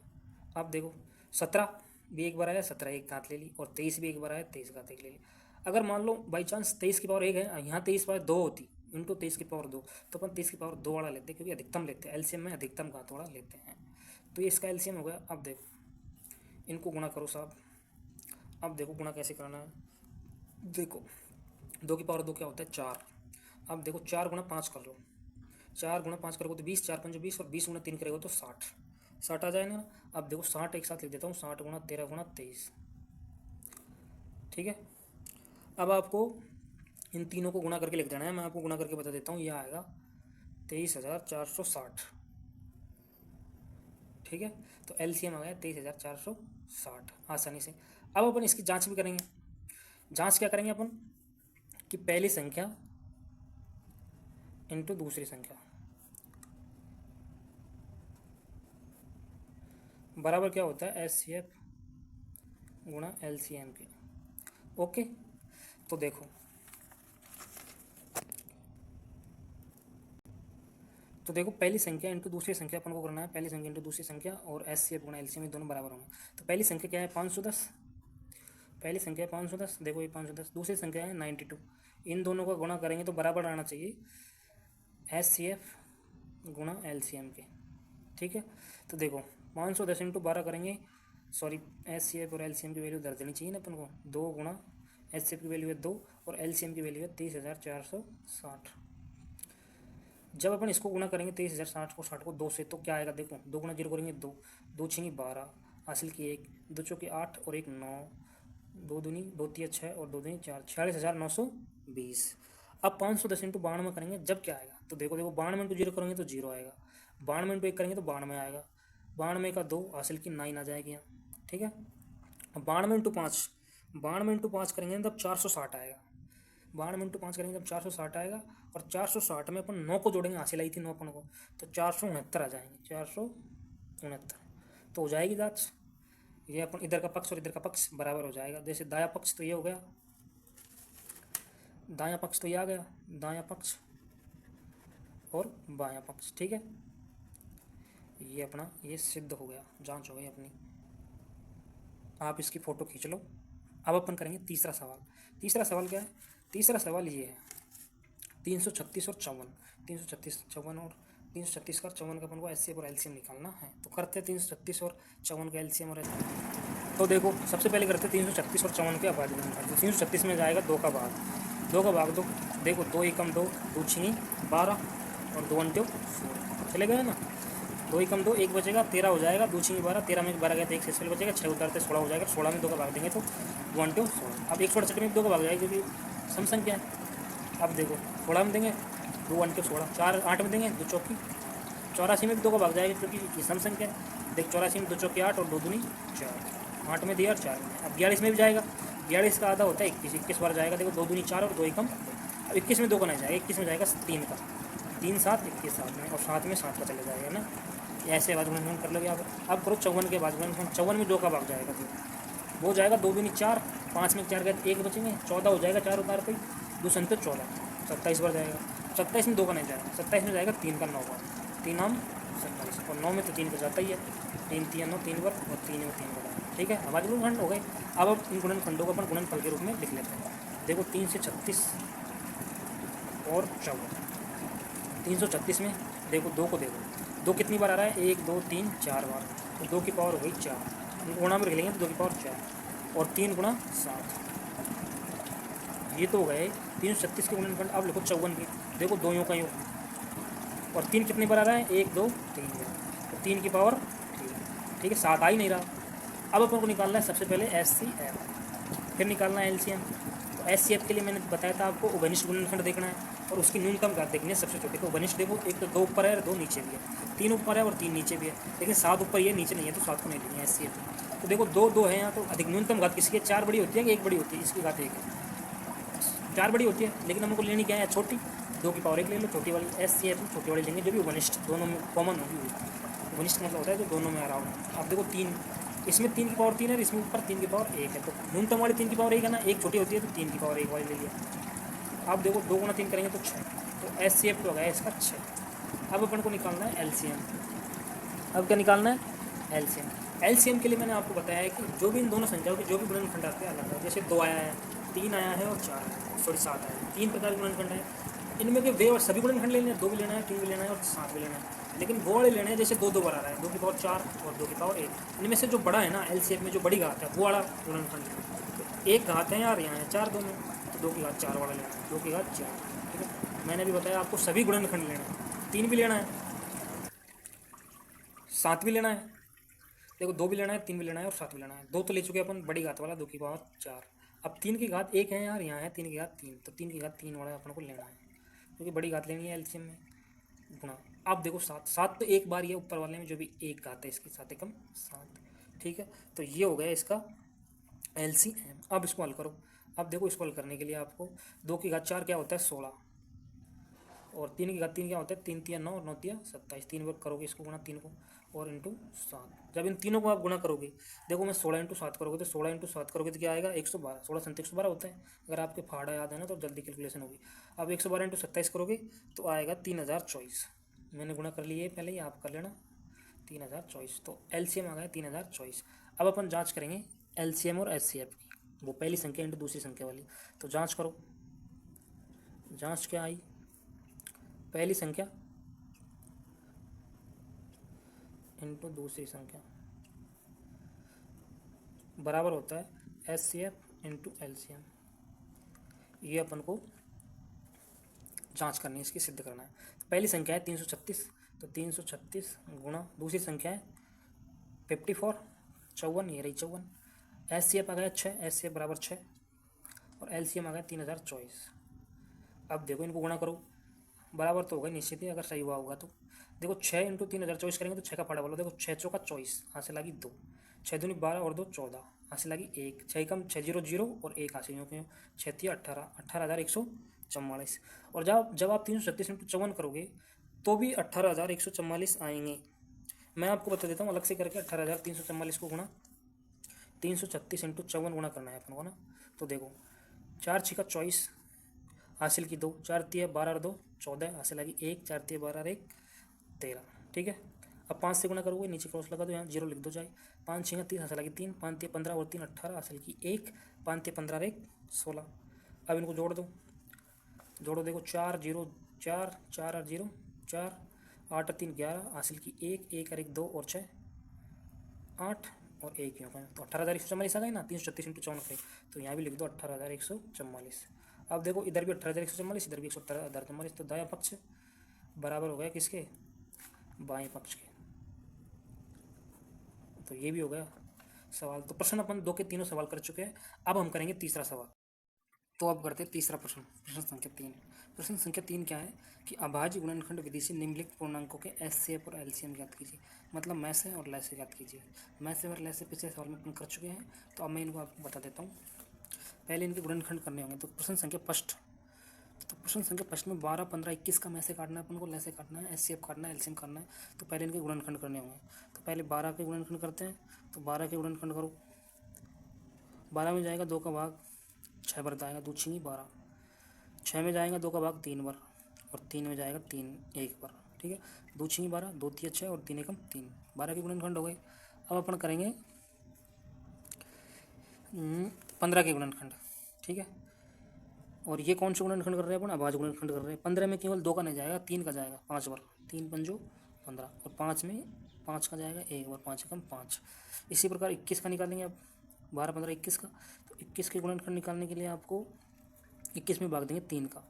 अब देखो 17 भी एक बार आया, 17 एक घात ले ली, और 23 भी एक बार आया, 23 घात 1 ले ली। अगर मान लो बाई चांस 23 की पावर 1 है, यहाँ 23 पावर 2 होती, इंटू 23 की पावर 2, तो अपन 23 की पावर 2 वाला लेते हैं, क्योंकि अधिकतम लेते हैं, LCM में अधिकतम घात वाला लेते हैं। तो ये इसका LCM हो गया। अब देखो इनको गुणा करो साहब। अब देखो गुणा कैसे करना है, देखो 2 की पावर 2 क्या होता है 4। अब देखो 4 गुणा 5 कर लो, 4 गुणा 5 करोगे तो 20, 4 पंजे 20, और 20 गुणा 3 करेगा तो 60 आ जाएगा ना। अब देखो 60 एक साथ लिख देता हूँ, 60 गुणा 13 गुणा 23, ठीक है। अब आपको इन तीनों को गुणा करके लिख देना है, मैं आपको गुणा करके बता देता हूँ, यह आएगा 23,460, ठीक है। तो LCM आ गया 23,460 आसानी से। अब अपन इसकी जांच भी करेंगे। जांच क्या करेंगे अपन कि पहली संख्या इंटू दूसरी संख्या बराबर क्या होता है HCF गुणा LCM के। ओके, तो देखो पहली संख्या इंटू दूसरी संख्या अपन को करना है, पहली संख्या इंटू दूसरी संख्या, और HCF गुणा LCM दोनों बराबर होंगे। तो पहली संख्या क्या है 510, पहली संख्या है 510, देखो ये 510, दूसरी संख्या है 92, इन दोनों का गुणा करेंगे तो बराबर आना चाहिए HCF गुणा LCM के, ठीक है। तो देखो 510 इंटू 12 करेंगे, सॉरी HCF और LCM की वैल्यू धर देनी चाहिए ना अपन को, 2 गुणा HCF की वैल्यू है 2 और LCM की वैल्यू है 23,460। जब अपन इसको गुणा करेंगे 23,060 को 2 से, तो क्या आएगा देखो, 2 गुणा 0 करेंगे 2, 2 छीनी 12, हासिल की 1, 2 चौके 8 और 1 9, 2 दूनी 2 तिया 6 और 2 दूनी 4, 46,920। अब 510 इंटू 92 करेंगे जब क्या आएगा, तो देखो 92 इंटू 0 करेंगे तो 0 आएगा, 92 इंटू 1 करेंगे तो 92 आएगा, 92 का 2 हासिल की 9 आ जाएगी यहाँ, ठीक है। अब 92 इंटू 5 करेंगे तब 460 आएगा, 92 इंटू 5 करेंगे तब 460 आएगा, और 460 में अपन 9 को जोड़ेंगे, हासिल आई थी 9 अपन को, तो 469 आ जाएंगे, 469, तो हो जाएगी जांच। ये अपन इधर का पक्ष और इधर का पक्ष बराबर हो जाएगा, जैसे दाया पक्ष तो ये हो गया, दाया पक्ष तो ये आ गया, दाया पक्ष और बाया पक्ष, ठीक है। ये अपना ये सिद्ध हो गया, जांच हो गई अपनी, आप इसकी फ़ोटो खींच लो। अब अपन करेंगे तीसरा सवाल। तीसरा सवाल क्या है, तीसरा सवाल ये है 336 और 54, 336 54 और 336 का 54 का अपन को HCF और LCM निकालना है। तो करते हैं 336 और 54 का LCM और HCF। तो देखो सबसे पहले करते हैं 336 और 54 के अभाज्य गुणनखंड। तो 336 में जाएगा 2 का भाग, 2 का भाग 2, देखो 2 एकम 2, 2 छीनी 12 और 2 अंत्यो 16, चले गए ना, 2 एकम 2, 1 बचेगा 13 हो जाएगा, 2 छीनी 12, 13 में 12 गया तो 1 शेष बचेगा, 6 उतारते 16 हो जाएगा, 16 में 2 का भाग देंगे तो 2 अंत्यो 16। अब 168 में 2 का भाग जाएगा क्योंकि सम संख्या है। अब देखो 16 में देंगे 2 अंत्यो 16, 4 8 में देंगे 2 चौकी 84 में भी 2 का भाग जाएगा क्योंकि ये सम संख्या है। देख 84 में 2 चौके 8 और 2 दूनी 4, 8 में दिया और 4 में। अब 42 में भी जाएगा, 42 का आधा होता है 21, 21 बार जाएगा। देखो 2 दूनी 4 और 2 एकम। अब 21 में 2 का नहीं जाएगा, 21 में जाएगा 3 का, 3 7 21 7 में, और 7 में 7 का चले जाएगा ना। ऐसे बाद गुणनखंड कर लोगे आप। अब करो 54 के बाद गुणनखंड। 54 में 2 का भाग जाएगा तो वो जाएगा 2 दूनी 4, 5 में 4 गए 1 बचेंगे, 14 हो जाएगा 4 उतार पे, 2 संत 14, 27 बार जाएगा। 27 में 2 का नहीं जाएगा, 27 में जाएगा 3 का 9 बार, 3 हम 27, और 9 में तो 3 का जाता ही है, 3 3 9 3 बार, और 3 में 3 बार। ठीक है, हमारे गुणनखंड हो गए। अब इन गुणनखंडों को अपन गुणनफल के रूप में लिख लेते हैं। देखो 3 से 36 और 14, 336 में देखो 2 को देखो, 2 कितनी बार आ रहा है, 1 2 3 4 बार, तो 2 की पावर हो गई 4, गुणा में लिख लेंगे तो 2 की पावर 4, और 3 गुणा 7, ये तो हो गए 336 के गुणनखंड। अब लिखो 54 के, देखो 2 यूँ का यूँ, और 3 कितनी बार आ रहा है, 1 2 3 बार, तो 3 की पावर 3। ठीक है, 7 आ ही नहीं रहा। अब अपन को निकालना है सबसे पहले HCF, फिर निकालना है LCM। तो HCF के लिए मैंने बताया था आपको उभयनिष्ठ गुणनखंड देखना है, और उसकी न्यूनतम घात देखनी है सबसे छोटे। तो उभयनिष्ठ देखो, एक तो 2 ऊपर है और 2 नीचे भी है, 3 ऊपर है और 3 नीचे भी है, लेकिन 7 ऊपर ये नीचे नहीं है, तो 7 को नहीं लेंगे HCF। तो देखो 2 2 है यहाँ, तो अधिक न्यूनतम घात किसकी है, 4 बड़ी होती है कि 1 बड़ी होती है, इसकी घात 1 है, 4 बड़ी होती है, लेकिन हमको लेनी क्या है, छोटी, 2 की पावर 1 ले लो, छोटी वाली। HCF में छोटी वाली लेंगे जो भी उभयनिष्ठ दोनों में कॉमन होगी। उभयनिष्ठ मतलब होता है जो दोनों में आ रहा हो। अब देखो 3, इसमें 3 की पावर 3 है, इसमें ऊपर 3 की पावर 1 है, तो न्यूनतम वाली 3 की पावर 1 है ना, एक छोटी होती है, तो 3 की पावर 1 वाली ले लिया। अब देखो 2 गुना 3 करेंगे तो 6, तो HCF हो गया इसका 6। अब अपन को निकालना है LCM। अब क्या निकालना है, LCM। LCM के लिए मैंने आपको बताया है कि जो भी इन दोनों संख्याओं के जो भी गुणनखंड आते हैं अलग है, जैसे 2 आया है, 3 आया है और 4 आया है, सॉरी 7 आया है, 3 प्रकार के गुणनखंड है। इनमें के वे और सभी गुणनखंड लेने हैं, 2 भी लेना है, 3 भी लेना है और 7 भी लेना है, लेकिन वो वाले लेने हैं जैसे 2 2 बार आ रहा है, 2 की पावर 4 और 2 की पावर 1। इनमें से जो बड़ा है ना LCM में, जो बड़ी घात है वो वाला गुणनखंड है। तो एक घात है यार, यहाँ है 4 2 में, तो 2 की घात 4 वाला लेना है, 2 की घात 4। ठीक है, मैंने भी बताया आपको सभी गुणनखंड लेना है, 3 भी लेना है, 7 भी लेना है, देखो 2 भी लेना है, 3 भी लेना है और 7 भी लेना है। 2 तो ले चुके अपन बड़ी घात वाला, 2 की पावर 4। अब 3 की घात 1 है यार, यहाँ है 3 की घात 3, तो 3 की घात 3 वाला अपन को लेना है, क्योंकि बड़ी घात लेनी है LCM में, गुणा। अब देखो 7, 7 तो एक बार ये ऊपर वाले में जो भी एक घात है इसकी, 7 एकम 7। ठीक है, तो ये हो गया इसका LCM। अब इसको हल करो। अब देखो इसको हल करने के लिए आपको 2 की घात 4 क्या होता है, 16, और 3 की घात 3 क्या होता है, 3 3 9 और 9 3 27। 3 बार करोगे इसको गुणा 3 को, और इंटू 7। जब इन तीनों को आप गुणा करोगे, देखो मैं 16 इंटू 7 करोगे, तो 16 इंटू 7 करोगे तो क्या आएगा, 112। 16 7 112 होता है, अगर आपके फाड़ा याद है ना तो जल्दी कैलकुलेशन होगी। अब 112 इंटू 27 करोगे तो आएगा 3024। मैंने गुणा कर लिए पहले ही, आप कर लेना, 3024। तो LCM आ गया 3024। अब अपन जाँच करेंगे LCM और HCF की, वो पहली संख्या इंटू दूसरी संख्या वाली। तो जाँच करो, जाँच क्या आई, पहली संख्या इंटू दूसरी संख्या बराबर होता है HCF इंटू LCM। ये अपन को जांच करनी है, इसकी सिद्ध करना है। तो पहली संख्या है 336, तो 336 गुणा दूसरी संख्या है 54 54, ये रही 54। HCF आ गया 6, HCF बराबर 6, और LCM आ गया 3024। अब देखो इनको गुणा करो, बराबर तो होगा निश्चित ही, अगर सही हुआ होगा तो। देखो 6 इंटू 3024 करेंगे तो 6 का फाड़ा बोलो, देखो 6 चौका 24, यहाँ से लगी 2, 6 दूनी 12 और 2 14, यहाँ से लगी 1, 6 कम 6 0 0 और 1 यहाँ से यूँ क्यों, 6 18, 18,144। और जब आप 336 इंटू 54 करोगे तो भी 18,144 आएंगे। मैं आपको बता देता हूँ अलग से करके, 18,344 को गुणा 336 इंटू 54 गुणा करना है अपन को ना। तो देखो 4 6 का 24, हासिल की 2, 4 3 12 और 2 14, हासिल लगी 1, 4 3 12 और 1 13। ठीक है, अब 5 से गुणा करोगे, नीचे क्रॉस लगा दो, यहाँ 0 लिख दो जाए, 5 6 30, हासिल लगी 3, 5 3 15 और 3 18, हासिल की 1, 5 3 15 और 1 16। अब इनको जोड़ दो, जोड़ो, देखो 4 0 4 4 और 0 4, 8 और 3 11, हासिल की 1 1 और 1 2 और 6 8 और 1 यहाँ का, तो 18,144 आ गए ना। 336 इंटू 54 करें तो यहाँ भी लिख दो 18,144। अब देखो इधर भी 18,144, इधर भी 118,144, तो दायां पक्ष बराबर हो गया किसके, बाएं पक्ष के। तो ये भी हो गया सवाल। तो प्रश्न अपन 2 के तीनों सवाल कर चुके हैं। अब हम करेंगे तीसरा सवाल। तो अब करते हैं तीसरा प्रश्न, प्रश्न संख्या 3। प्रश्न संख्या 3 क्या है कि अभाज्य गुणनखंड विधि से निम्नलिखित पूर्णांकों के एचसीएफ और एलसीएम ज्ञात कीजिए। मतलब मैसे और लैसे ज्ञात कीजिए। मैसे और लैसे पिछले सवाल में अपन कर चुके हैं, तो अब मैं इनको आपको बता देता हूँ। पहले इनके गुणनखंड करने होंगे। तो प्रश्न संख्या फर्स्ट, तो प्रश्न संख्या फर्स्ट में 12, 15, 21 का मैसे काटना है अपन को, लैसे काटना है, एचसीएफ काटना है, एलसीएम करना है। तो पहले इनके गुणनखंड करने होंगे। तो पहले 12 के गुणनखंड करते हैं। तो 12 के गुणनखंड करो, 12 में जाएगा 2 का भाग 6 बार आएगा, 2 छिंगी 12। 6 में जाएगा 2 का भाग 3 बार, और 3 में जाएगा 3 एक बार। ठीक है, 2 छिंगी 12, 2 तिया 6 और 3 एकम 3। 12 के गुणनखंड हो गए। अब अपन करेंगे 15 के गुणनखंड। ठीक है, और ये कौन से गुणनखंड कर रहे हैं अपन, अभाज्य गुणनखंड कर रहे हैं। 15 में केवल 2 का नहीं जाएगा, 3 का जाएगा 5 बार, 3 पंजो 15, और 5 में 5 का जाएगा एक बार, 5 एकम 5। इसी प्रकार 21 का निकालेंगे अब, 12, 15, 21 का। तो 21 के गुणनखंड निकालने के लिए आपको 21 में भाग देंगे 3 का।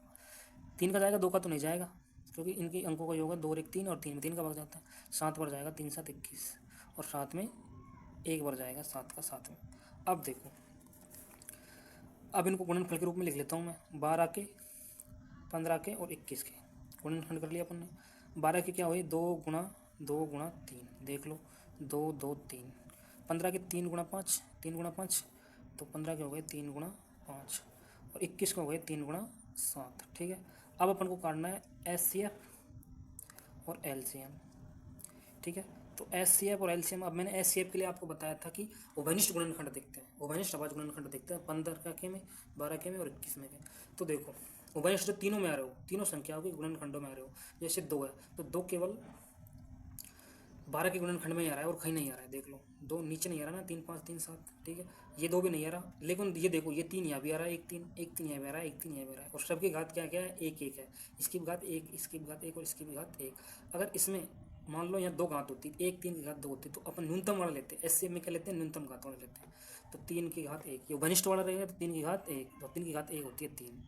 3 का जाएगा, 2 का तो नहीं जाएगा, क्योंकि इनके अंकों का योग है 2 और 1 3, और 3 में 3 का भाग जाता है। 7 बार जाएगा, 3 7 21, और 7 में एक बार जाएगा 7 का 7 में। अब देखो, अब इनको गुणनफल के रूप में लिख लेता हूँ मैं। 12 के, 15 के और 21 के गुणनखंड कर लिया अपन ने। 12 के क्या हुए, 2 गुणा 3, देख लो 2 2 3। 15 के 3 गुणा 5, 3 गुणा 5, तो 15 के हो गए 3 गुणा 5, और 21 के हो गए 3 गुणा 7। ठीक है, अब अपन को काटना है एचसीएफ और एलसीएम। ठीक है, तो एचसीएफ और एलसीएम, अब मैंने एचसीएफ के लिए आपको बताया था कि उभयनिष्ठ गुणनखंड देखते हैं, उभयनिष्ठ अभाज्य गुणनखंड देखते हैं 15 के में, 12 के में और 21 में के। तो देखो उभयनिष्ठ जो तीनों में आ रहे हो, तीनों संख्याओं के गुणनखंडों में आ रहे हो। जैसे 2 है, तो 2 केवल 12 के गुणनखंड में ही आ रहा है और कहीं नहीं आ रहा है। देख लो 2 नीचे नहीं आ रहा ना, 3 5 3 7। ठीक है, ये 2 भी नहीं आ रहा, लेकिन ये देखो ये 3 यहाँ भी आ रहा है, 1 3 1 3 यहाँ भी आ रहा है, 1 3 यहाँ भी आ रहा है, और सबकी घात क्या क्या है, 1 1 है। इसकी भी घात 1, इसकी भी घात 1 और इसकी भी घात 1। अगर इसमें मान लो यहाँ 2 घात होती, 1 3 की घात 2 होती, तो अपन न्यूनतम वाला लेते हैं। एससीएम में क्या लेते हैं, न्यूनतम घात वाला लेते हैं। तो 3 की घात 1, ये घनिष्ठ वाला रहेगा तो 3 की घात 1, तो 3 की घात 1 होती है 3।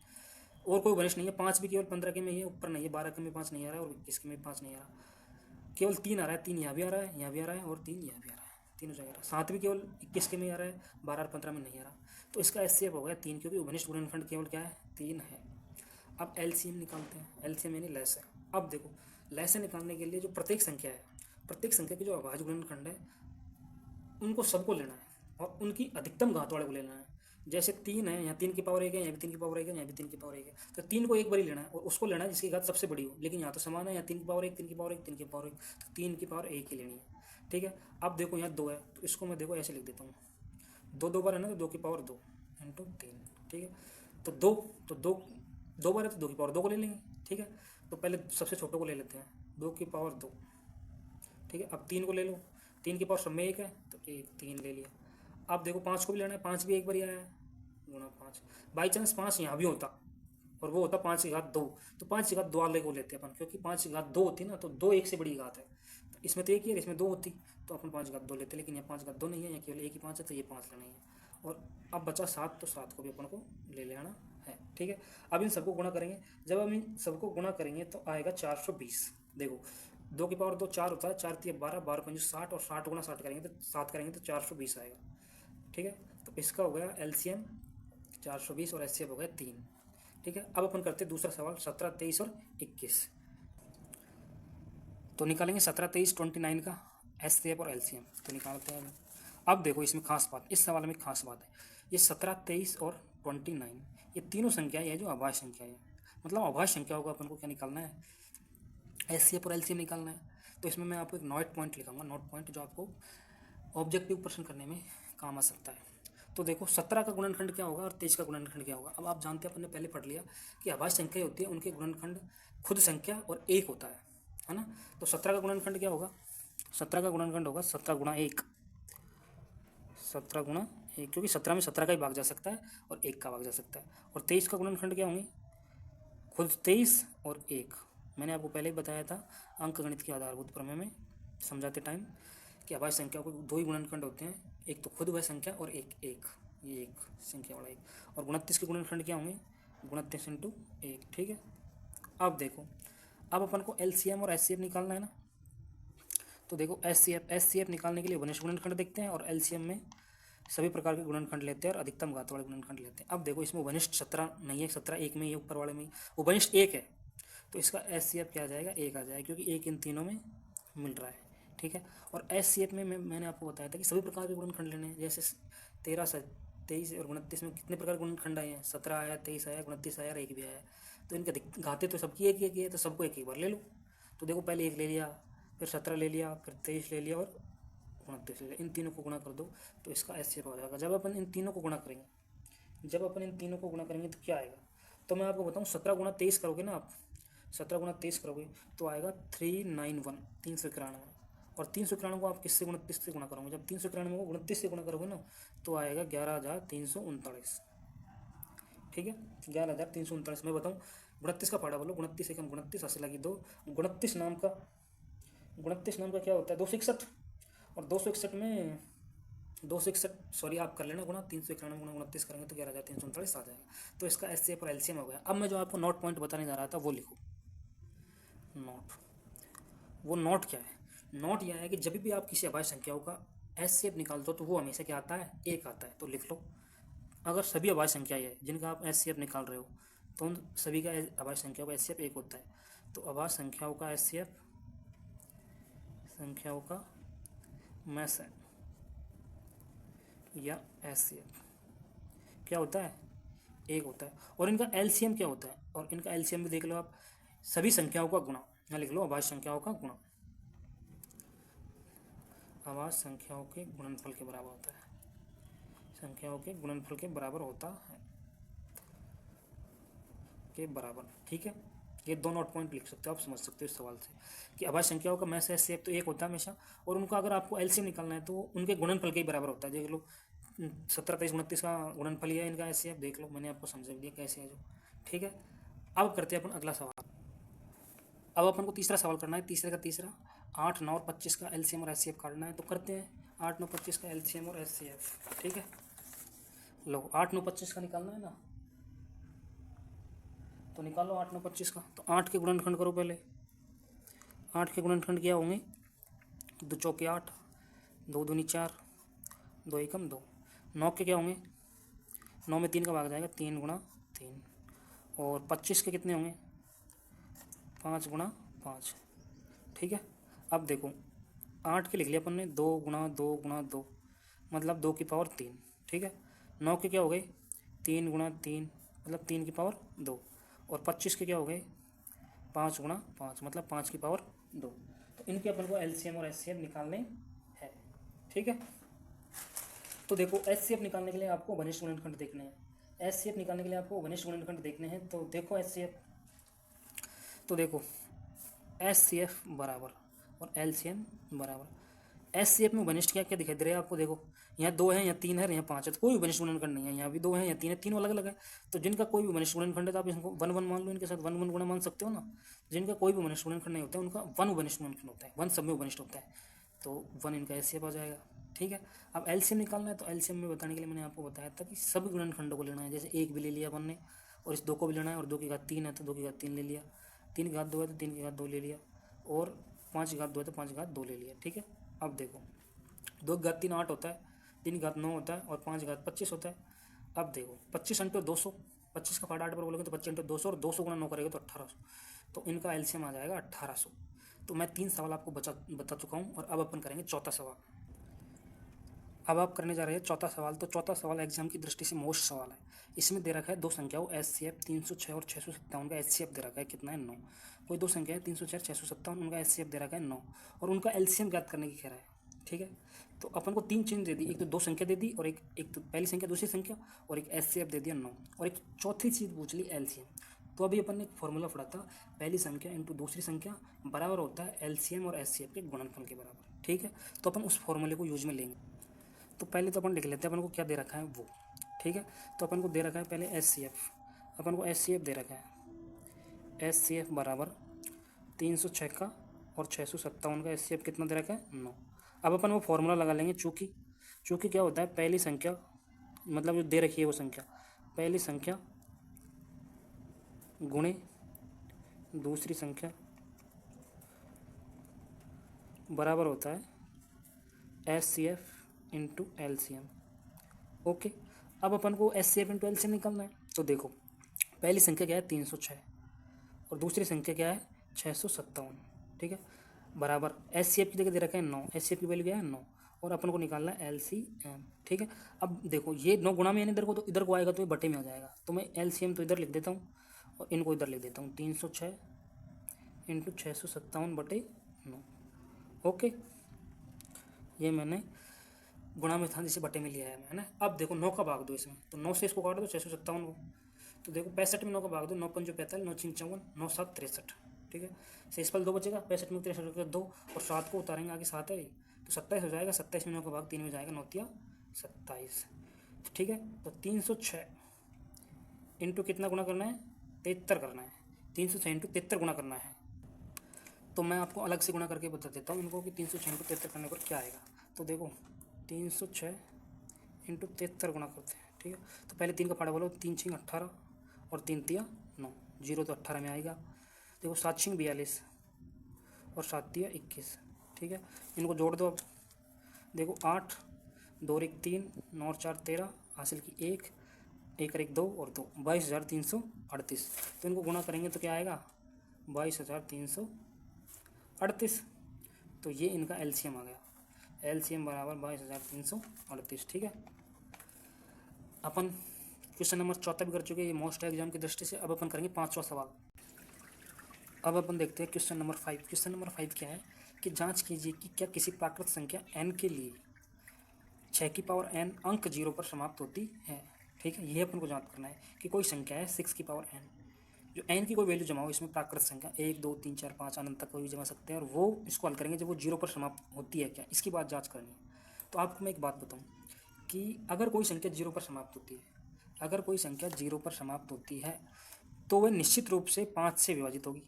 और कोई घनिष्ठ नहीं है। 5 भी केवल 15 के में ही है, ऊपर नहीं है। 12 के में 5 नहीं आ रहा है, और 21 के में 5 नहीं आ रहा, केवल 3 आ रहा है। 3 यहाँ भी आ रहा है, यहाँ भी आ रहा है, और 3 यहाँ भी आ रहा है, तीनों जगह आ रहा है। 7 भी केवल 21 के में आ रहा है, 12 और 15 में नहीं आ रहा। तो इसका एचसीएफ हो गया 3, क्योंकि उभयनिष्ठ गुणनखंड केवल क्या है, 3 है। अब एलसीएम निकालते हैं। एलसीएम यानी लैसे। अब देखो लैसे निकालने के लिए जो प्रत्येक संख्या है, प्रत्येक संख्या के जो अभाज्य गुणनखंड है उनको सबको लेना है, और उनकी अधिकतम घात वाले को लेना है। जैसे 3 है, यहाँ 3 की पावर 1 है, यहाँ भी 3 की पावर 1 है, यहाँ भी 3 की पावर 1 है। तो 3 को एक बार ही लेना है, और उसको लेना है जिसकी घात सबसे बड़ी हो। लेकिन यहाँ तो समान है, यहाँ 3 की पावर 1, 3 की पावर 1, 3 की पावर 1, तो 3 की पावर 1 ही लेनी है। ठीक है, अब देखो यहाँ 2 है, तो इसको मैं देखो ऐसे लिख देता हूँ। 2 2 बार है ना, तो 2 की पावर 2 इंटू 3। ठीक है, तो 2 बार है तो 2 की पावर 2 को ले लेंगे। ठीक है, तो पहले सबसे छोटे को ले लेते हैं, 2 की पावर 2। ठीक है, अब 3 को ले लो, 3 की पावर सब में 1 है, तो 1 3 ले लिया। अब देखो 5 को भी लेना है, 5 भी एक बार ही आया है, गुणा 5। बाई चांस 5 यहाँ भी होता और वो होता 5 की घात 2, तो 5 की घात 2 वाले को लेते हैं अपन, क्योंकि 5 की घात 2 होती है ना, तो 2 1 से बड़ी घात है। तो इसमें तो 1 ही है, इसमें 2 होती, तो अपन 5 की घात 2 लेते, लेकिन यहाँ 5 की घात 2 नहीं है, यहाँ केवल 1 ही 5 है, तो ये 5 लेना ही है। और अब बचा 7, तो 7 को भी अपन को ले लेना है। ठीक है, अब इन सबको गुणा करेंगे। जब हम इन सबको गुणा करेंगे तो आएगा 420। देखो 2 की पावर 2 4 होता है, 4 3 12, 12 5 60, और 60 गुणा 60 करेंगे तो 7 करेंगे तो 420 आएगा। ठीक है, तो इसका हो गया एलसीएम 420 और एचसीएफ हो गया 3। ठीक है, अब अपन करते हैं दूसरा सवाल 17 23 और 21। तो निकालेंगे 17 23 29 का एचसीएफ और एलसीएम, तो निकालते हैं। अब देखो इसमें खास बात, इस सवाल में खास बात है, ये 17 23 और 29 ये तीनों संख्याएं हैं जो अभाज्य संख्या है। मतलब अभाज्य संख्या होगा, अपन को क्या निकालना है, एचसीएफ और एलसीएम निकालना है। तो इसमें मैं आपको एक नोट पॉइंट लिखाऊंगा, नोट पॉइंट जो आपको ऑब्जेक्टिव प्रश्न करने में काम आ सकता है। तो देखो 17 का गुणनखंड क्या होगा और 23 का गुणनखंड क्या होगा। अब आप जानते हैं, अपन ने पहले पढ़ लिया कि अभाज्य संख्या होती है उनके गुणनखंड खुद संख्या और 1 होता है ना। तो 17 का गुणनखंड क्या होगा, 17 का गुणनखंड होगा 17 गुणा 1, 17 गुणा 1, क्योंकि 17 में 17 का ही भाग जा सकता है और 1 का भाग जा सकता है। और 23 का गुणनखंड क्या होंगे, खुद 23 और 1। मैंने आपको पहले ही बताया था अंक गणित के आधारभूत प्रमेय में समझाते टाइम कि अभाज्य संख्या को 2 ही गुणनखंड होते हैं, एक तो खुद वह संख्या और एक ये एक संख्या वाला 1। और 29 के गुणनखंड क्या होंगे, 29 इंटू 1। ठीक है, अब देखो, अब अपन को एलसीएम और एचसीएफ निकालना है ना। तो देखो एचसीएफ निकालने के लिए उभयनिष्ठ गुणनखंड देखते हैं, और एलसीएम में सभी प्रकार के गुणनखंड लेते हैं और अधिकतम घात वाले गुणनखंड लेते हैं। अब देखो इसमें उपनिष्ठ 17 नहीं है, 17 एक में ही ऊपर वाले में उपनिष्ठ 1 है, तो इसका HCF क्या आ जाएगा, 1 आ जाएगा, क्योंकि 1 इन तीनों में मिल रहा है। ठीक है, और HCF में मैंने आपको बताया था कि सभी प्रकार के गुणनखंड लेने हैं। जैसे 13, 23 और 29 में कितने प्रकार के गुणनखंड आए हैं, 17 आया, 23 आया, 29 आया और 1 भी आया। तो इनके घाते तो सबकी एक ही है, तो सबको एक बार ले लो। तो देखो पहले 1 ले लिया, फिर 17 ले लिया, फिर 23 ले लिया और 29 ले लिया, इन तीनों को गुणा कर दो तो इसका HCF हो जाएगा। जब अपन इन तीनों को गुणा करेंगे तो क्या आएगा, तो मैं आपको बताऊँ 17 गुणा 23 करोगे ना आप, 17 गुणा 23 करोगे तो आएगा 391, 391। और 391 को आप किससे 29 से गुणा करोगे, जब 391 को 29 से गुणा करोगे ना तो आएगा 11,339। ठीक है, 11,339। मैं बताऊँ 29 का पाड़ा बोलो, 29 एकम 29, 80 लगी 2, 29 नाम का क्या होता है, 261। और 261 में 261, सॉरी आप कर लेना गुणा, 391 गुणा 29 करेंगे तो 11,339 आ जाएगा। तो इसका HCF और LCM हो गया। अब मैं जो आपको नोट पॉइंट बताने जा रहा था वो लिखो। नोट क्या है, नोट यह है कि जब भी आप किसी अभाज्य संख्याओं का HCF निकालते हो तो वो हमेशा क्या आता है, 1 आता है। तो लिख लो, अगर सभी अभाज्य संख्याएं हैं जिनका आप HCF निकाल रहे हो तो उन सभी का अभाज्य संख्याओं का HCF 1 होता है। तो अभाज्य संख्याओं का HCF, संख्याओं का मैस है या HCF क्या होता है, 1 होता है। और इनका LCM क्या होता है, और इनका LCM भी देख लो आप, सभी संख्याओं का गुणा, यहाँ लिख लो अभाज्य संख्याओं का गुणा, अभाज्य संख्याओं के गुणनफल के बराबर होता है, संख्याओं के गुणनफल के बराबर होता है, के बराबर। ठीक है, ये दो नोट पॉइंट लिख सकते हो, आप समझ सकते हो इस सवाल से कि अभाज्य संख्याओं का मैस HCF तो 1 होता है हमेशा, और उनका अगर आपको LCM निकालना है तो उनके गुणनफल के ही बराबर होता है। देख लो 17, 23, 29 का गुणनफल ही है इनका HCF, देख लो मैंने आपको समझा दिया कैसे है जो। ठीक है, अब करते हैं अपन अगला सवाल। अब अपन को तीसरा सवाल करना है, तीसरे का तीसरा, 8, 9 और 25 का LCM और HCF काटना है। तो करते हैं 8, 9, 25 का LCM और HCF। ठीक है, लो 8, 9, 25 का निकालना है ना, तो निकालो 8, 9, 25 का। तो 8 के गुणनखंड करो पहले, 8 के गुणनखंड क्या होंगे, 2 चौके 8, 2 दूनी 4, 2 एकम 2। 9 के क्या होंगे, 9 में 3 का भाग जाएगा, 3 गुणा 3। और 25 के कितने होंगे, 5 गुणा 5। ठीक है, अब देखो 8 के लिख लिया अपन ने 2 गुणा 2 गुणा 2, मतलब 2 की पावर 3। ठीक है, 9 के क्या हो गए, 3 गुणा 3, मतलब 3 की पावर 2। और 25 के क्या हो गए, 5 गुणा 5, मतलब 5 की पावर 2। तो इनके अपन को LCM और HCF निकालने हैं। ठीक है, तो देखो HCF निकालने के लिए आपको घनिष्ठ गुणनखंड देखने हैं, HCF निकालने के लिए आपको घनिष्ठ गुणनखंड देखने हैं। तो देखो HCF, तो देखो HCF बराबर और LCM बराबर। HCF में घनिष्ठ क्या क्या दिखाई दे रहा है आपको, देखो यहाँ 2 है, यहाँ 3 है, यहाँ 5 है, तो कोई भी घनिष्ठ गुणनखंड नहीं है। यहाँ भी 2 है, यहाँ 3 है, तीनों अलग अलग है। तो जिनका कोई भी घनिष्ठ गुणनखंड है तो आप इसको 1 1 मान लो, इनके साथ 1 1 गुणा मान सकते हो ना। जिनका कोई भी घनिष्ठ गुणनखंड नहीं होता है उनका 1 घनिष्ठ गुणनखंड होता है, 1 सब में घनिष्ठ होता है, तो 1 इनका HCF आ जाएगा। ठीक है, अब LCM निकालना है, तो LCM में बताने के लिए मैंने आपको बताया था कि सभी गुणनखंडों को लेना है। जैसे 1 भी ले लिया अपन ने, और इस 2 को भी लेना है, और 2 की घात 3 है तो 2 की घात 3 ले लिया, 3 की घात 2 है तो 3 की घात 2 ले लिया, और 5 की घात 2 है तो 5 की घात 2 ले लिया। ठीक है, अब देखो 2 की घात 3 8 होता है, 3 की घात 9 होता है, और 5 की घात 25 होता है। अब देखो 25 इंटू 200, 25 का पार्ट 8 पर बोलोगे तो 25 इंटू 200, और 200 गुणा 9 करेगा तो 1800। तो इनका LCM आ जाएगा 1800। तो मैं 3 सवाल आपको बता चुका हूँ, और अब अपन करेंगे चौथा सवाल। अब आप करने जा रहे हैं चौथा सवाल। तो चौथा सवाल एग्जाम की दृष्टि से मोस्ट सवाल है। इसमें दे रखा है दो संख्याओं HCF 306 और 657 का HCF दे रखा है कितना है, 9। कोई दो संख्या है 306 657, उनका HCF दे रखा है 9, और उनका LCM ज्ञात करने की कह रहा है। ठीक है, तो अपन को 3 चीज़ दे दी, एक तो 2 संख्या दे दी, और एक तो पहली संख्या दूसरी संख्या, और एक HCF दे दिया 9, और एक चौथी चीज़ पूछ ली LCM। तो अभी अपन ने एक फॉर्मूला पढ़ा था, पहली संख्या इंटू दूसरी संख्या बराबर होता है LCM और HCF के गुणनफल के बराबर। ठीक है, तो अपन उस फॉर्मूले को यूज में लेंगे। तो पहले तो अपन लिख लेते हैं अपन को क्या दे रखा है वो। ठीक है, तो अपन को दे रखा है पहले HCF, अपन को HCF दे रखा है, HCF बराबर 306 का और 657 का HCF कितना दे रखा है, 9। अब अपन वो फॉर्मूला लगा लेंगे, चूँकि क्या होता है, पहली संख्या मतलब जो दे रखी है वो संख्या, पहली संख्या गुणे दूसरी संख्या बराबर होता है HCF इंटू LCM। ओके, अब अपन को HCF इंटू LCM निकालना है। तो देखो पहली संख्या क्या है 306 और दूसरी संख्या क्या है 657, ठीक है, बराबर HCF की जगह दे रखा है 9, HCF की वैल्यू क्या है 9 और अपन को निकालना है LCM, ठीक है। अब देखो ये 9 गुणा में यानी इधर को, तो इधर को आएगा तो ये बटे में आ जाएगा, तो मैं LCM तो इधर लिख देता हूँ और इनको इधर लिख देता हूँ 306 इंटू 657 बटे 9। ओके, ये मैंने गुणा में था जिसे बटे में लिया है मैंने। अब देखो 9 का भाग दो इसमें, तो 9 से इसको काट दो 657 को, तो देखो 65 में 9 का भाग दो, 9 पंचो 45, 9 छीन 54, 9 7 63, ठीक है। शेषफल 2 बचेगा, 65 में 63 2 और 7 को उतारेंगे आगे 7 है तो 27 हो जाएगा, 27 में 9 का भाग 3 में जाएगा, 9 तिया 27, ठीक है। तो 306 इंटू कितना गुणा करना है 73 करना है, 306 इंटू 73 गुणा करना है। तो मैं आपको अलग से गुणा करके बता देता हूँ इनको कि 306 इंटू 73 करने पर क्या आएगा। तो देखो 306 इंटू 73 गुणा करते हैं, ठीक है। तो पहले 3 का फाड़ा बोलो, 3 छिंग 18 और 3 तिया 9, 0 तो 18 में आएगा। देखो 7 छिंग 42 और 7 तिया 21, ठीक है। इनको जोड़ दो अब, देखो 8 2 1 3 9 और 4 13, हासिल की 1 1 1 2 और 2, 22,338। तो इनको गुणा करेंगे तो क्या आएगा 22,338। तो ये इनका LCM आ गया, LCM बराबर 22,338, ठीक है। अपन क्वेश्चन नंबर 4 भी कर चुके हैं, ये मोस्ट एग्जाम की दृष्टि से। अब अपन करेंगे 5वां सवाल। अब अपन देखते हैं क्वेश्चन नंबर 5। क्वेश्चन नंबर 5 क्या है कि जांच कीजिए कि क्या किसी प्राकृत संख्या n के लिए 6 की पावर n अंक 0 पर समाप्त होती है, ठीक है। ये अपन को जांच करना है कि कोई संख्या है 6 की पावर n, जो n की कोई वैल्यू जमाओ इसमें प्राकृत संख्या 1 2 3 4 5 अनंत तक कोई भी जमा सकते हैं, और वो इसको हल करेंगे जब वो 0 पर समाप्त होती है क्या, इसकी बात जाँच करनी है। तो आपको मैं एक बात बताऊँ कि अगर कोई संख्या 0 पर समाप्त होती है, अगर कोई संख्या 0 पर समाप्त होती है तो वह निश्चित रूप से 5 से विभाजित होगी।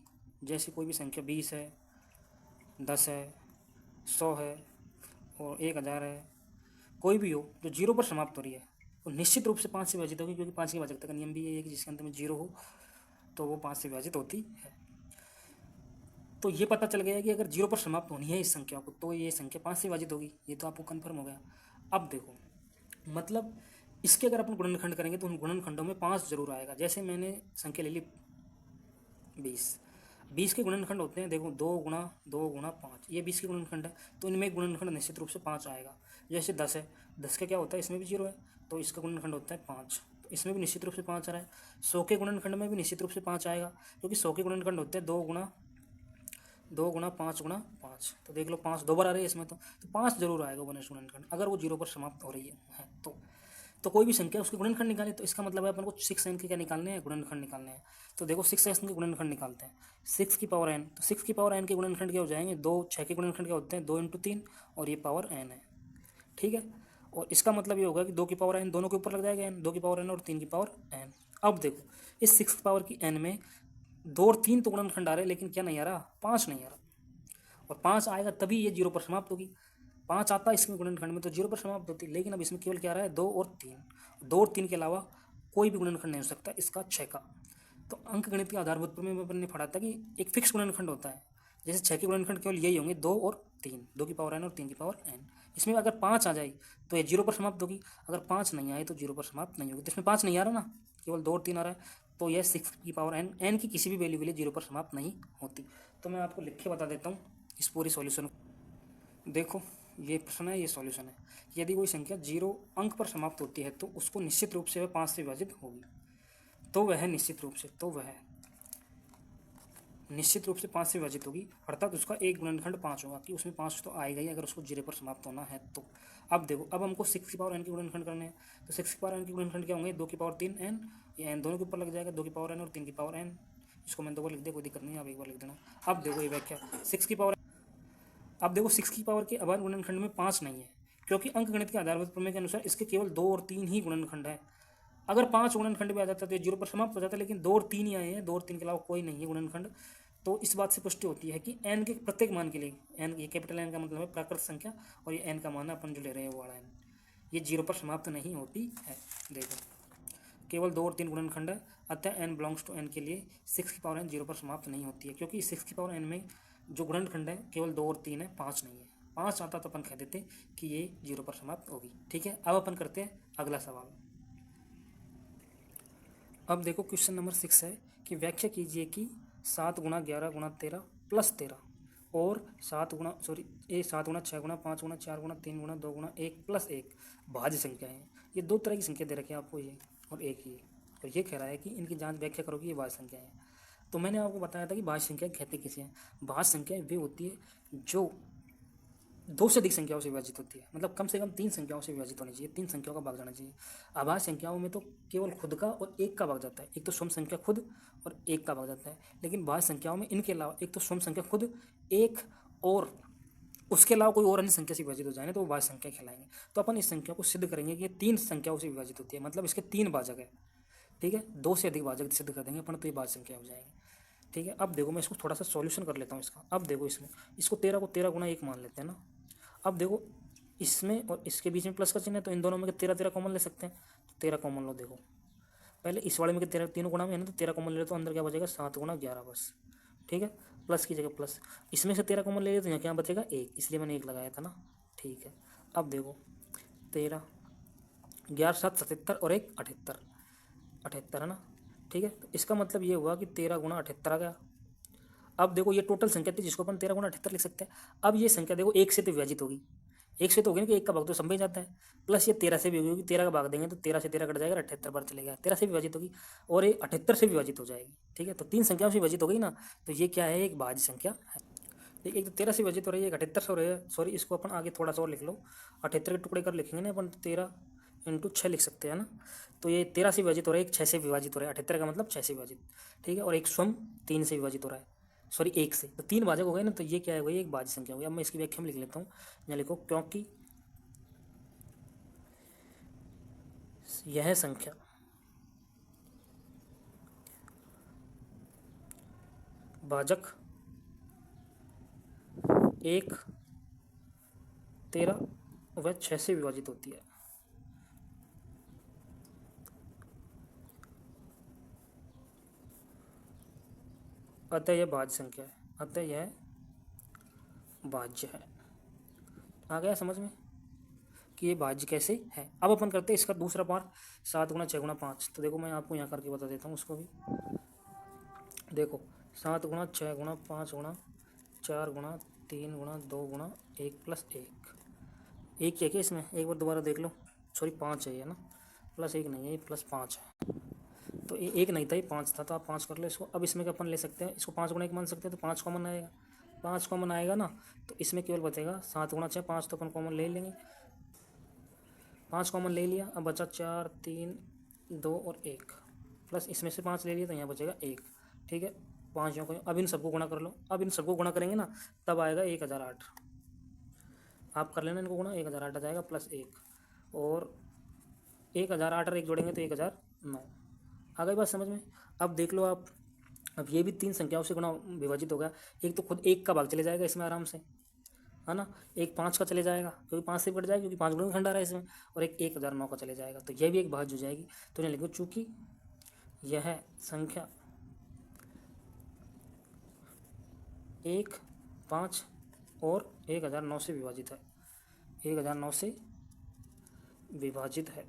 जैसे कोई भी संख्या 20 है, 10 है, 100 है और 1000 है, कोई भी हो जो 0 पर समाप्त हो रही है वो निश्चित रूप से 5 से विभाजित होगी, क्योंकि 5 की भाजकता का नियम भी यही है कि जिसके अंत में 0 हो तो वो 5 से विभाजित होती है। तो ये पता चल गया कि अगर 0 पर समाप्त होनी है इस संख्या को तो ये संख्या 5 से विभाजित होगी, ये तो आपको कन्फर्म हो गया। अब देखो मतलब इसके अगर अपन गुणनखंड करेंगे तो उन गुणनखंडों में 5 जरूर आएगा। जैसे मैंने संख्या ले ली 20 के गुणनखंड होते हैं, देखो 2 गुणा 2 गुणा 5, ये 20 के गुणनखंड है, तो इनमें गुणनखंड निश्चित रूप से 5 आएगा। जैसे 10 है, 10 का क्या होता है, इसमें भी 0 है तो इसका गुणनखंड होता है 5, तो इसमें भी निश्चित रूप से 5 आ रहा है। 100 के गुणनखंड में भी निश्चित रूप से 5 आएगा, क्योंकि 100 के गुणनखंड होते हैं 2 गुणा 5 गुणा 5, तो देख लो 5 2 बार आ रही है इसमें, तो 5 जरूर आएगा गुणनखंड अगर वो 0 पर समाप्त हो रही है तो कोई भी संख्या उसके गुणनखंड निकाले, तो इसका मतलब है अपन को 6n के क्या निकालने हैं, गुणनखंड निकालने हैं। तो देखो 6n के गुणनखंड निकालते हैं, 6 की पावर n, तो 6 की पावर n के गुणनखंड क्या हो जाएंगे 2, 6 के गुणनखंड क्या होते हैं 2 × 3 और ये पावर n है, ठीक है। और इसका मतलब ये होगा कि 2 की पावर n दोनों के ऊपर लग जाएगा n, 2 की पावर n और 3 की पावर n। अब देखो इस 6 की पावर की n में 2 और 3 तो गुणनखंड आ रहे हैं, लेकिन क्या नहीं आ रहा 5 नहीं आ रहा, और 5 आएगा तभी ये 0 पर समाप्त होगी। 5 आता है इसमें गुणनखंड में तो 0 पर समाप्त होती है, लेकिन अब इसमें केवल क्या आ रहा है 2 और 3, 2 और 3 के अलावा कोई भी गुणनखंड नहीं हो सकता इसका 6 का। तो अंक गणित के आधारभूत प्रमेय में अपन ने पढ़ा था कि एक फिक्स गुणनखंड होता है, जैसे 6 के गुणनखंड केवल यही होंगे 2 और 3, 2 की पावर n और 3 की पावर n। इसमें अगर 5 आ जाए तो ये 0 पर समाप्त होगी, अगर 5 नहीं आए तो 0 पर समाप्त नहीं होगी। तो इसमें 5 नहीं आ रहा ना, केवल 2 और 3 आ रहा है, तो यह 6 की पावर n की किसी भी वैल्यू के लिए 0 पर समाप्त नहीं होती। तो मैं आपको लिख के बता देता हूँ इस पूरी सॉल्यूशन को। देखो ये प्रश्न है, ये सॉल्यूशन है। यदि कोई संख्या 0 अंक पर समाप्त होती है तो उसको निश्चित रूप से वह 5 से विभाजित होगी, तो वह निश्चित रूप से 5 से विभाजित होगी, अर्थात उसका एक गुणनखंड 5 होगा, कि उसमें 5 तो आएगा ही अगर उसको 0 पर समाप्त होना है तो। अब देखो अब हमको 6 की पावर n के गुणनखंड करने हैं, तो 6 की पावर n के गुणनखंड क्या होंगे 2 की पावर 3 n, ये n दोनों के ऊपर लग जाएगा, 2 की पावर n और 3 की पावर n। इसको मैंने 2 बार लिख दिया, कोई दिक्कत नहीं है, आप एक बार लिख देना। अब देखो ये व्याख्या 6 की पावर, अब देखो 6 की पावर के अभाज्य गुणनखंड में 5 नहीं है, क्योंकि अंक गणित के आधारभूत प्रमेय के अनुसार इसके केवल 2 और 3 ही गुणनखंड है। अगर 5 गुणनखंड भी आ जाता तो ये 0 पर समाप्त हो जाता, लेकिन 2 और 3 ही आए हैं, 2 और 3 के अलावा कोई नहीं है गुणनखंड। तो इस बात से पुष्टि होती है कि n के प्रत्येक मान के लिए, n ये कैपिटल N का मतलब है प्राकृत संख्या, और ये n का मान अपन जो ले रहे हैं वो वाला n, ये 0 पर समाप्त नहीं होती है। देखो केवल 2 और 3 गुणनखंड है, अतः n बिलोंग्स टू n के लिए 6 की पावर n 0 पर समाप्त नहीं होती है, क्योंकि 6 की पावर n में जो गुणनखंड है केवल 2 और 3 है, 5 नहीं है। 5 आता तो अपन कह देते कि ये 0 पर समाप्त होगी। ठीक है, अब अपन करते हैं अगला सवाल। अब देखो क्वेश्चन नंबर 6 है कि व्याख्या कीजिए कि 7 गुणा 11 गुणा 13 प्लस 13 और 7 गुणा 6 गुणा 5 गुणा 4 गुणा 3 गुणा 2 गुणा 1 प्लस 1 भाज्य संख्या है। ये दो तरह की संख्या दे रखी है आपको, ये और एक ही, और ये कह रहा है कि इनकी जांच व्याख्या करो कि ये भाज्य संख्या है। तो मैंने आपको बताया था कि भाज्य संख्या कहते किसे हैं। भाज्य संख्या वे होती है जो दो से अधिक संख्याओं से विभाजित होती है, मतलब कम से कम 3 संख्याओं से विभाजित होनी चाहिए, 3 संख्याओं का भाग जाना चाहिए। अभाज्य संख्याओं में तो केवल खुद का और एक का भाग जाता है, एक तो स्वयं संख्या खुद और एक का भाग जाता है। लेकिन भाज्य संख्याओं में इनके अलावा एक तो स्वयं संख्या खुद, एक और उसके अलावा कोई और अन्य संख्या से विभाजित हो जाए तो वो भाज्य संख्या कहलाएंगे। तो अपन इस संख्या को सिद्ध करेंगे कि ये 3 संख्याओं से विभाजित होती है, मतलब इसके 3 भाजक है। ठीक है, 2 से अधिक भाजक सिद्ध कर देंगे अपन तो ये भाज्य संख्या हो जाएगी। ठीक है, अब देखो मैं इसको थोड़ा सा सॉल्यूशन कर लेता हूँ इसका। अब देखो इसको 13 को 13 गुणा 1 मान लेते हैं ना। अब देखो इसमें और इसके बीच में प्लस का चिन्ह है, तो इन दोनों में 13 13 कॉमन ले सकते हैं, तो 13 कॉमन लो। देखो पहले इस वाले में 13 तीनों गुणा में है ना, तो 13 कॉमन ले लो तो अंदर क्या बचेगा 7 गुणा 11 बस। ठीक है, प्लस की जगह प्लस, इसमें से 13 कॉमन ले लिया तो यहाँ क्या बचेगा 1, इसलिए मैंने 1 लगाया था ना। ठीक है, अब देखो 13 11 7 77 और 1 78, 78 है ना। ठीक है, तो इसका मतलब ये हुआ कि 13 गुणा 78 आ गया। अब देखो ये टोटल संख्या थी जिसको अपन 13 गुणा 78 लिख सकते हैं। अब ये संख्या देखो 1 से तो विभाजित होगी, 1 से तो होगी ना कि 1 का भाग तो सब में जाता है, प्लस ये 13 से भी होगी, 13 का भाग देंगे तो 13 से 13 कट जाएगा, 78 बार चलेगा, 13 से विभाजित होगी और ये 78 से विभाजित हो जाएगी। ठीक है, तो 3 संख्याओं से विभाजित हो गई ना, तो ये क्या है, एक भाज्य संख्या है। ठीक है, एक तो 13 से विभाजित हो रही है, एक 78 से हो रही है। सॉरी, इसको अपन आगे थोड़ा सा और लिख लो, 78 के टुकड़े कर लिखेंगे ना अपन, 13 इंटू 6 लिख सकते हैं ना। तो ये 13 से विभाजित हो रहा है, एक 6 से विभाजित हो रहा है, 78 का मतलब 6 से विभाजित। ठीक है, और एक स्वयं 3 से विभाजित हो रहा है, सॉरी 1 से, तो 3 भाजक हो गए ना, तो ये क्या है भाई, एक भाज्य संख्या हो गई। अब मैं इसकी व्याख्या में लिख लेता हूँ, यहाँ लिखो क्योंकि यह संख्या भाजक 1 13 व 6 से विभाजित होती है। अतः यह भाज्य संख्या है, अतः यह भाज्य है। आ गया समझ में कि ये भाज्य कैसे है। अब अपन करते हैं इसका दूसरा पार्ट, 7 गुणा 6 गुणा 5। तो देखो मैं आपको यहाँ करके बता देता हूँ उसको भी। देखो 7 गुणा 6 गुणा 5 गुणा 4 गुणा 3 गुणा 2 गुणा 1 प्लस 1, एक है क्या इसमें, एक बार दोबारा देख लो, सॉरी 5 है ये ना, प्लस 1 नहीं है, ये प्लस 5 है। तो ये 1 नहीं था, ये 5 था, तो आप 5 कर लो इसको। अब इसमें क्या अपन ले सकते हैं, इसको 5 गुणा 1 मान सकते हैं, तो 5 कॉमन आएगा, 5 कॉमन आएगा ना, तो इसमें केवल बचेगा 7 गुणा 6, 5 तो अपन कॉमन ले लेंगे, 5 कॉमन ले लिया। अब बचा 4 3 2 और 1, प्लस इसमें से 5 ले लिया तो यहाँ बचेगा 1। ठीक है, 5 यहाँ को, अब इन सबको गुणा कर लो। अब इन सबको गुणा करेंगे ना, तब आएगा 1008। आप कर लेना इनको गुणा, 1008 आ जाएगा, प्लस 1 और 1008 और 1 जोड़ेंगे तो 1009। आ गई बात समझ में। अब देख लो आप, अब ये भी 3 संख्याओं से गुणा विभाजित होगा। एक तो खुद 1 का भाग चले जाएगा इसमें आराम से, है ना, एक 5 का चले जाएगा क्योंकि 5 से कट जाएगा, क्योंकि 5 गुणा खंड आ रहा है इसमें, और एक 1009 का चले जाएगा, तो यह भी एक भाज्य हो जाएगी। तो इन्हें लिखो चूंकि यह संख्या 1 5 और 1009 से विभाजित है, 1009 से विभाजित है,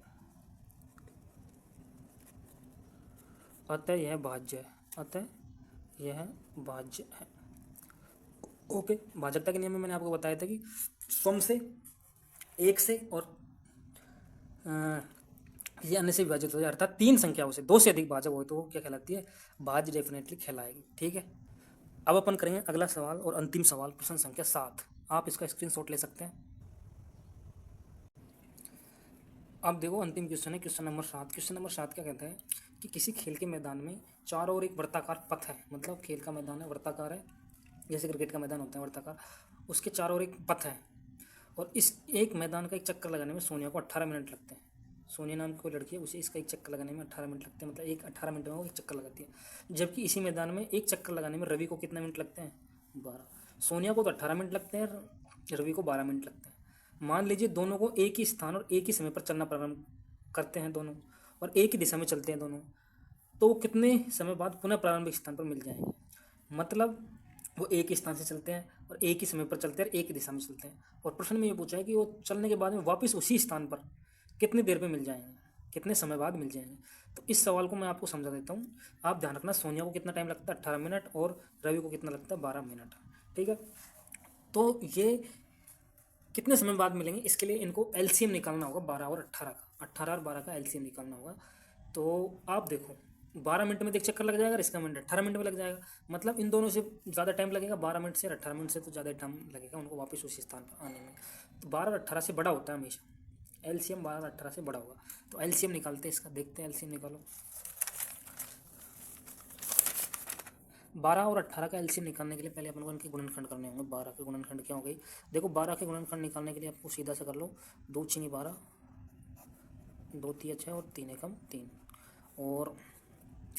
अतः यह भाज्य है, अतः यह भाज्य है। ओके, भाजकता के नियम में मैंने आपको बताया था कि स्वयं से, एक से और ये अन्य से विभाजित हो जाए, अर्थात 3 संख्याओं से 2 से अधिक भाजक हो तो वो क्या कहलाती है, भाज्य डेफिनेटली कहलाएगी। ठीक है, अब अपन करेंगे अगला सवाल और अंतिम सवाल, प्रश्न संख्या 7। आप इसका स्क्रीनशॉट ले सकते हैं। अब देखो अंतिम क्वेश्चन है, क्वेश्चन नंबर 7। क्वेश्चन नंबर 7 क्या कहता है कि किसी खेल के मैदान में चारों ओर एक वर्ताकार पथ है, मतलब खेल का मैदान है, वर्ताकार है, जैसे क्रिकेट का मैदान होता है वर्ताकार, उसके चारों ओर एक पथ है, और इस एक मैदान का एक चक्कर लगाने में सोनिया को 18 मिनट लगते हैं। सोनिया नाम की कोई लड़की है, उसे इसका एक चक्कर लगाने में 18 मिनट लगते हैं, मतलब एक 18 मिनट में वो एक चक्कर लगाती है। जबकि इसी मैदान में एक चक्कर लगाने में रवि को कितने मिनट लगते हैं, 12। सोनिया को तो 18 मिनट लगते हैं, रवि को 12 मिनट लगते हैं। मान लीजिए दोनों को एक ही स्थान और एक ही समय पर चलना प्रारंभ करते हैं दोनों, और एक ही दिशा में चलते हैं दोनों, तो वो कितने समय बाद पुनः प्रारंभिक स्थान पर मिल जाएंगे। मतलब वो एक ही स्थान से चलते हैं और एक ही समय पर चलते हैं, एक ही दिशा में चलते हैं, और प्रश्न में ये पूछा है कि वो चलने के बाद में वापस उसी स्थान पर कितनी देर पे मिल जाएंगे, कितने समय बाद मिल जाएंगे। तो इस सवाल को मैं आपको समझा देता हूँ। आप ध्यान रखना, सोनिया को कितना टाइम लगता है 18 मिनट और रवि को कितना लगता है 12 मिनट। ठीक है, तो ये कितने समय बाद मिलेंगे, इसके लिए इनको एलसीएम निकालना होगा 12 और 18 का, 18 और 12 का एलसीएम निकालना होगा। तो आप देखो 12 मिनट में एक चक्कर लग जाएगा, इसका मिनट 18 मिनट में लग जाएगा, मतलब इन दोनों से ज़्यादा टाइम लगेगा 12 मिनट से, 18 मिनट से तो ज़्यादा टाइम लगेगा उनको वापस उसी स्थान पर आने में। तो 12 और 18 से बड़ा होता है हमेशा, एलसीएम 12 और 18 से बड़ा होगा। तो एलसीएम निकालते हैं इसका, देखते हैं एलसीएम निकालो। 12 और 18 का एलसीएम निकालने के लिए पहले अपन को इनके गुणनखंड करने होंगे। 12 के गुणनखंड क्या हो गई, देखो 12 के गुणनखंड निकालने के लिए आपको सीधा से कर लो, 2 छीनी 12, 2 तिया 6 और 3 एकम 3, और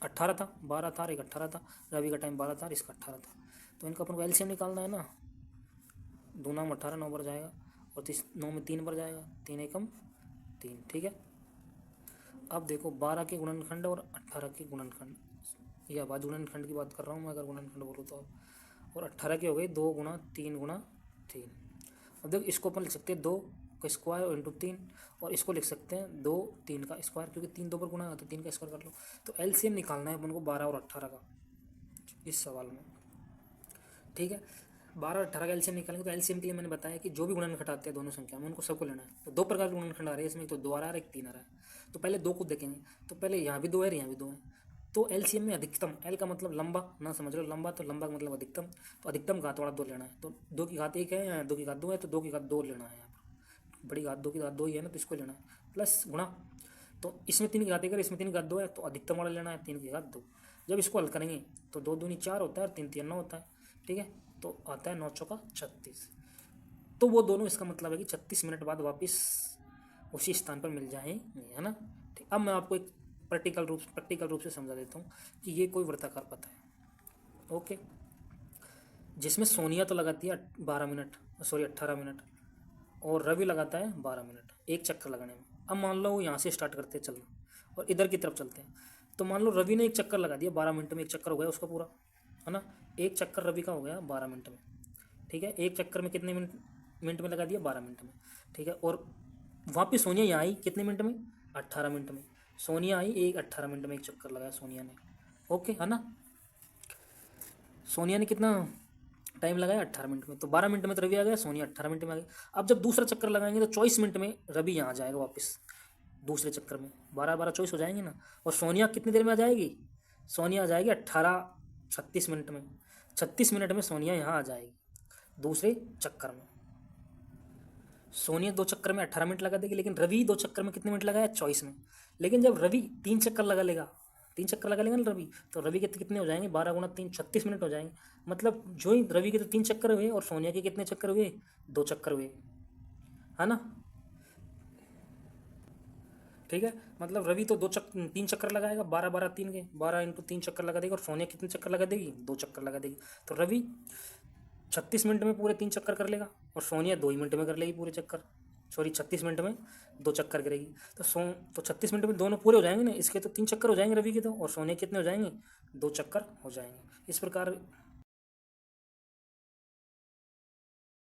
18 था, 12 था और एक 18 था, रवि का टाइम 12 था और इसका 18 था। तो इनका अपन को एलसीएम निकालना है ना, 2 नाम 18, 9 बढ़ जाएगा, और 9 में 3 बढ़ जाएगा, 3 एकम 3। ठीक है, अब देखो 12 के गुणनखंड और 18 के गुणनखंड, या बाद गुणनखंड की बात कर रहा हूँ मैं, अगर गुणनखंड बोलूँ तो, और 18 के हो गए 2 गुणा 3 गुणा 3। अब देखो इसको अपन लिख सकते हैं 2 का स्क्वायर इंटू 3, और इसको लिख सकते हैं 2 3 का स्क्वायर, क्योंकि 3 2 पर गुणा है तो 3 का स्क्वायर कर लो। तो एलसीएम निकालना है अपन को 12 और 18 का इस सवाल में। ठीक है, 12 और 18 का एलसीएम निकालेंगे। तो एलसीएम के लिए मैंने बताया कि जो भी गुणनखंड आते हैं दोनों संख्या में उनको सबको लेना है। तो 2 प्रकार के गुणनखंड आ रहे हैं इसमें, तो 2 आ रहा है, एक 3 आ रहा है। तो पहले 2 को देखेंगे, तो पहले यहाँ भी 2 है, यहाँ भी 2 है। तो एलसीएम में अधिकतम, एल का मतलब लंबा ना, समझ लो लंबा, तो लंबा का मतलब अधिकतम, तो अधिकतम घात वाला 2 लेना है। तो 2 की घात 1 है या 2 की घात 2 है, तो 2 की घात 2 लेना है। यहाँ पर बड़ी घात 2 की घात 2 ही है ना, तो इसको लेना है, प्लस गुणा। तो इसमें 3 की घात 1 है, इसमें 3 की घात 2 है, तो अधिकतम वाला लेना है, 3 की घात 2। जब इसको हल करेंगे तो 2 दूनी 4 होता है और 3 3 9 होता है। ठीक है, तो आता है 9 चौका 36। तो वो दोनों, इसका मतलब है कि 36 मिनट बाद वापस उसी स्थान पर मिल जाएंगे, है ना। ठीक, अब मैं आपको एक प्रैक्टिकल रूप से समझा देता हूँ कि ये कोई वृत्ताकार पथ है। ओके, जिसमें सोनिया तो लगाती है 12 मिनट, सॉरी 18 मिनट, और रवि लगाता है 12 मिनट एक चक्कर लगाने में। अब मान लो यहाँ से स्टार्ट करते हैं चलना और इधर की तरफ चलते हैं। तो मान लो रवि ने एक चक्कर लगा दिया 12 मिनट में, एक चक्कर हो गया उसका पूरा, है ना। एक चक्कर रवि का हो गया 12 मिनट में। ठीक है, एक चक्कर में कितने मिनट में लगा दिया, 12 मिनट में। ठीक है, और वापस सोनिया यहाँ आई कितने मिनट में, 18 मिनट में। सोनिया आई 18 मिनट में एक चक्कर लगाया सोनिया ने। ओके, है ना। सोनिया ने कितना टाइम लगाया, 18 मिनट में। तो 12 मिनट में तो रवि आ गया, सोनिया 18 मिनट में आ गई। अब जब दूसरा चक्कर लगाएंगे तो 24 मिनट में रवि यहाँ आ जाएगा वापस, दूसरे चक्कर में 12 12 24 हो जाएंगे ना। और सोनिया कितनी देर में आ जाएगी, सोनिया आ जाएगी 36 मिनट में। 36 मिनट में सोनिया यहाँ आ जाएगी दूसरे चक्कर में। सोनिया 2 चक्कर में 18 मिनट लगा देगी, लेकिन रवि 2 चक्कर में कितने मिनट लगाया, 24 में। लेकिन जब रवि 3 चक्कर लगा लेगा, 3 चक्कर लगा लेगा ना रवि, तो रवि के कितने हो जाएंगे, 12 गुणा 3 36 मिनट हो जाएंगे। मतलब जो ही रवि के तो 3 चक्कर हुए और सोनिया के कितने चक्कर हुए, 2 चक्कर हुए, है ना। ठीक है, मतलब रवि तो 3 चक्कर लगाएगा, 12 12 3 के 12 इंटू 3 चक्कर लगा देगी, और सोनिया कितने चक्कर लगा देगी, 2 चक्कर लगा देगी। तो रवि 36 मिनट में पूरे 3 चक्कर कर लेगा, और सोनिया 2 ही मिनट में कर लेगी पूरे चक्कर, सॉरी 36 मिनट में 2 चक्कर करेगी। तो 36 मिनट में दोनों पूरे हो जाएंगे ना, इसके तो 3 चक्कर हो जाएंगे रवि के तो, और सोनिया कितने हो जाएंगे, 2 चक्कर हो जाएंगे। इस प्रकार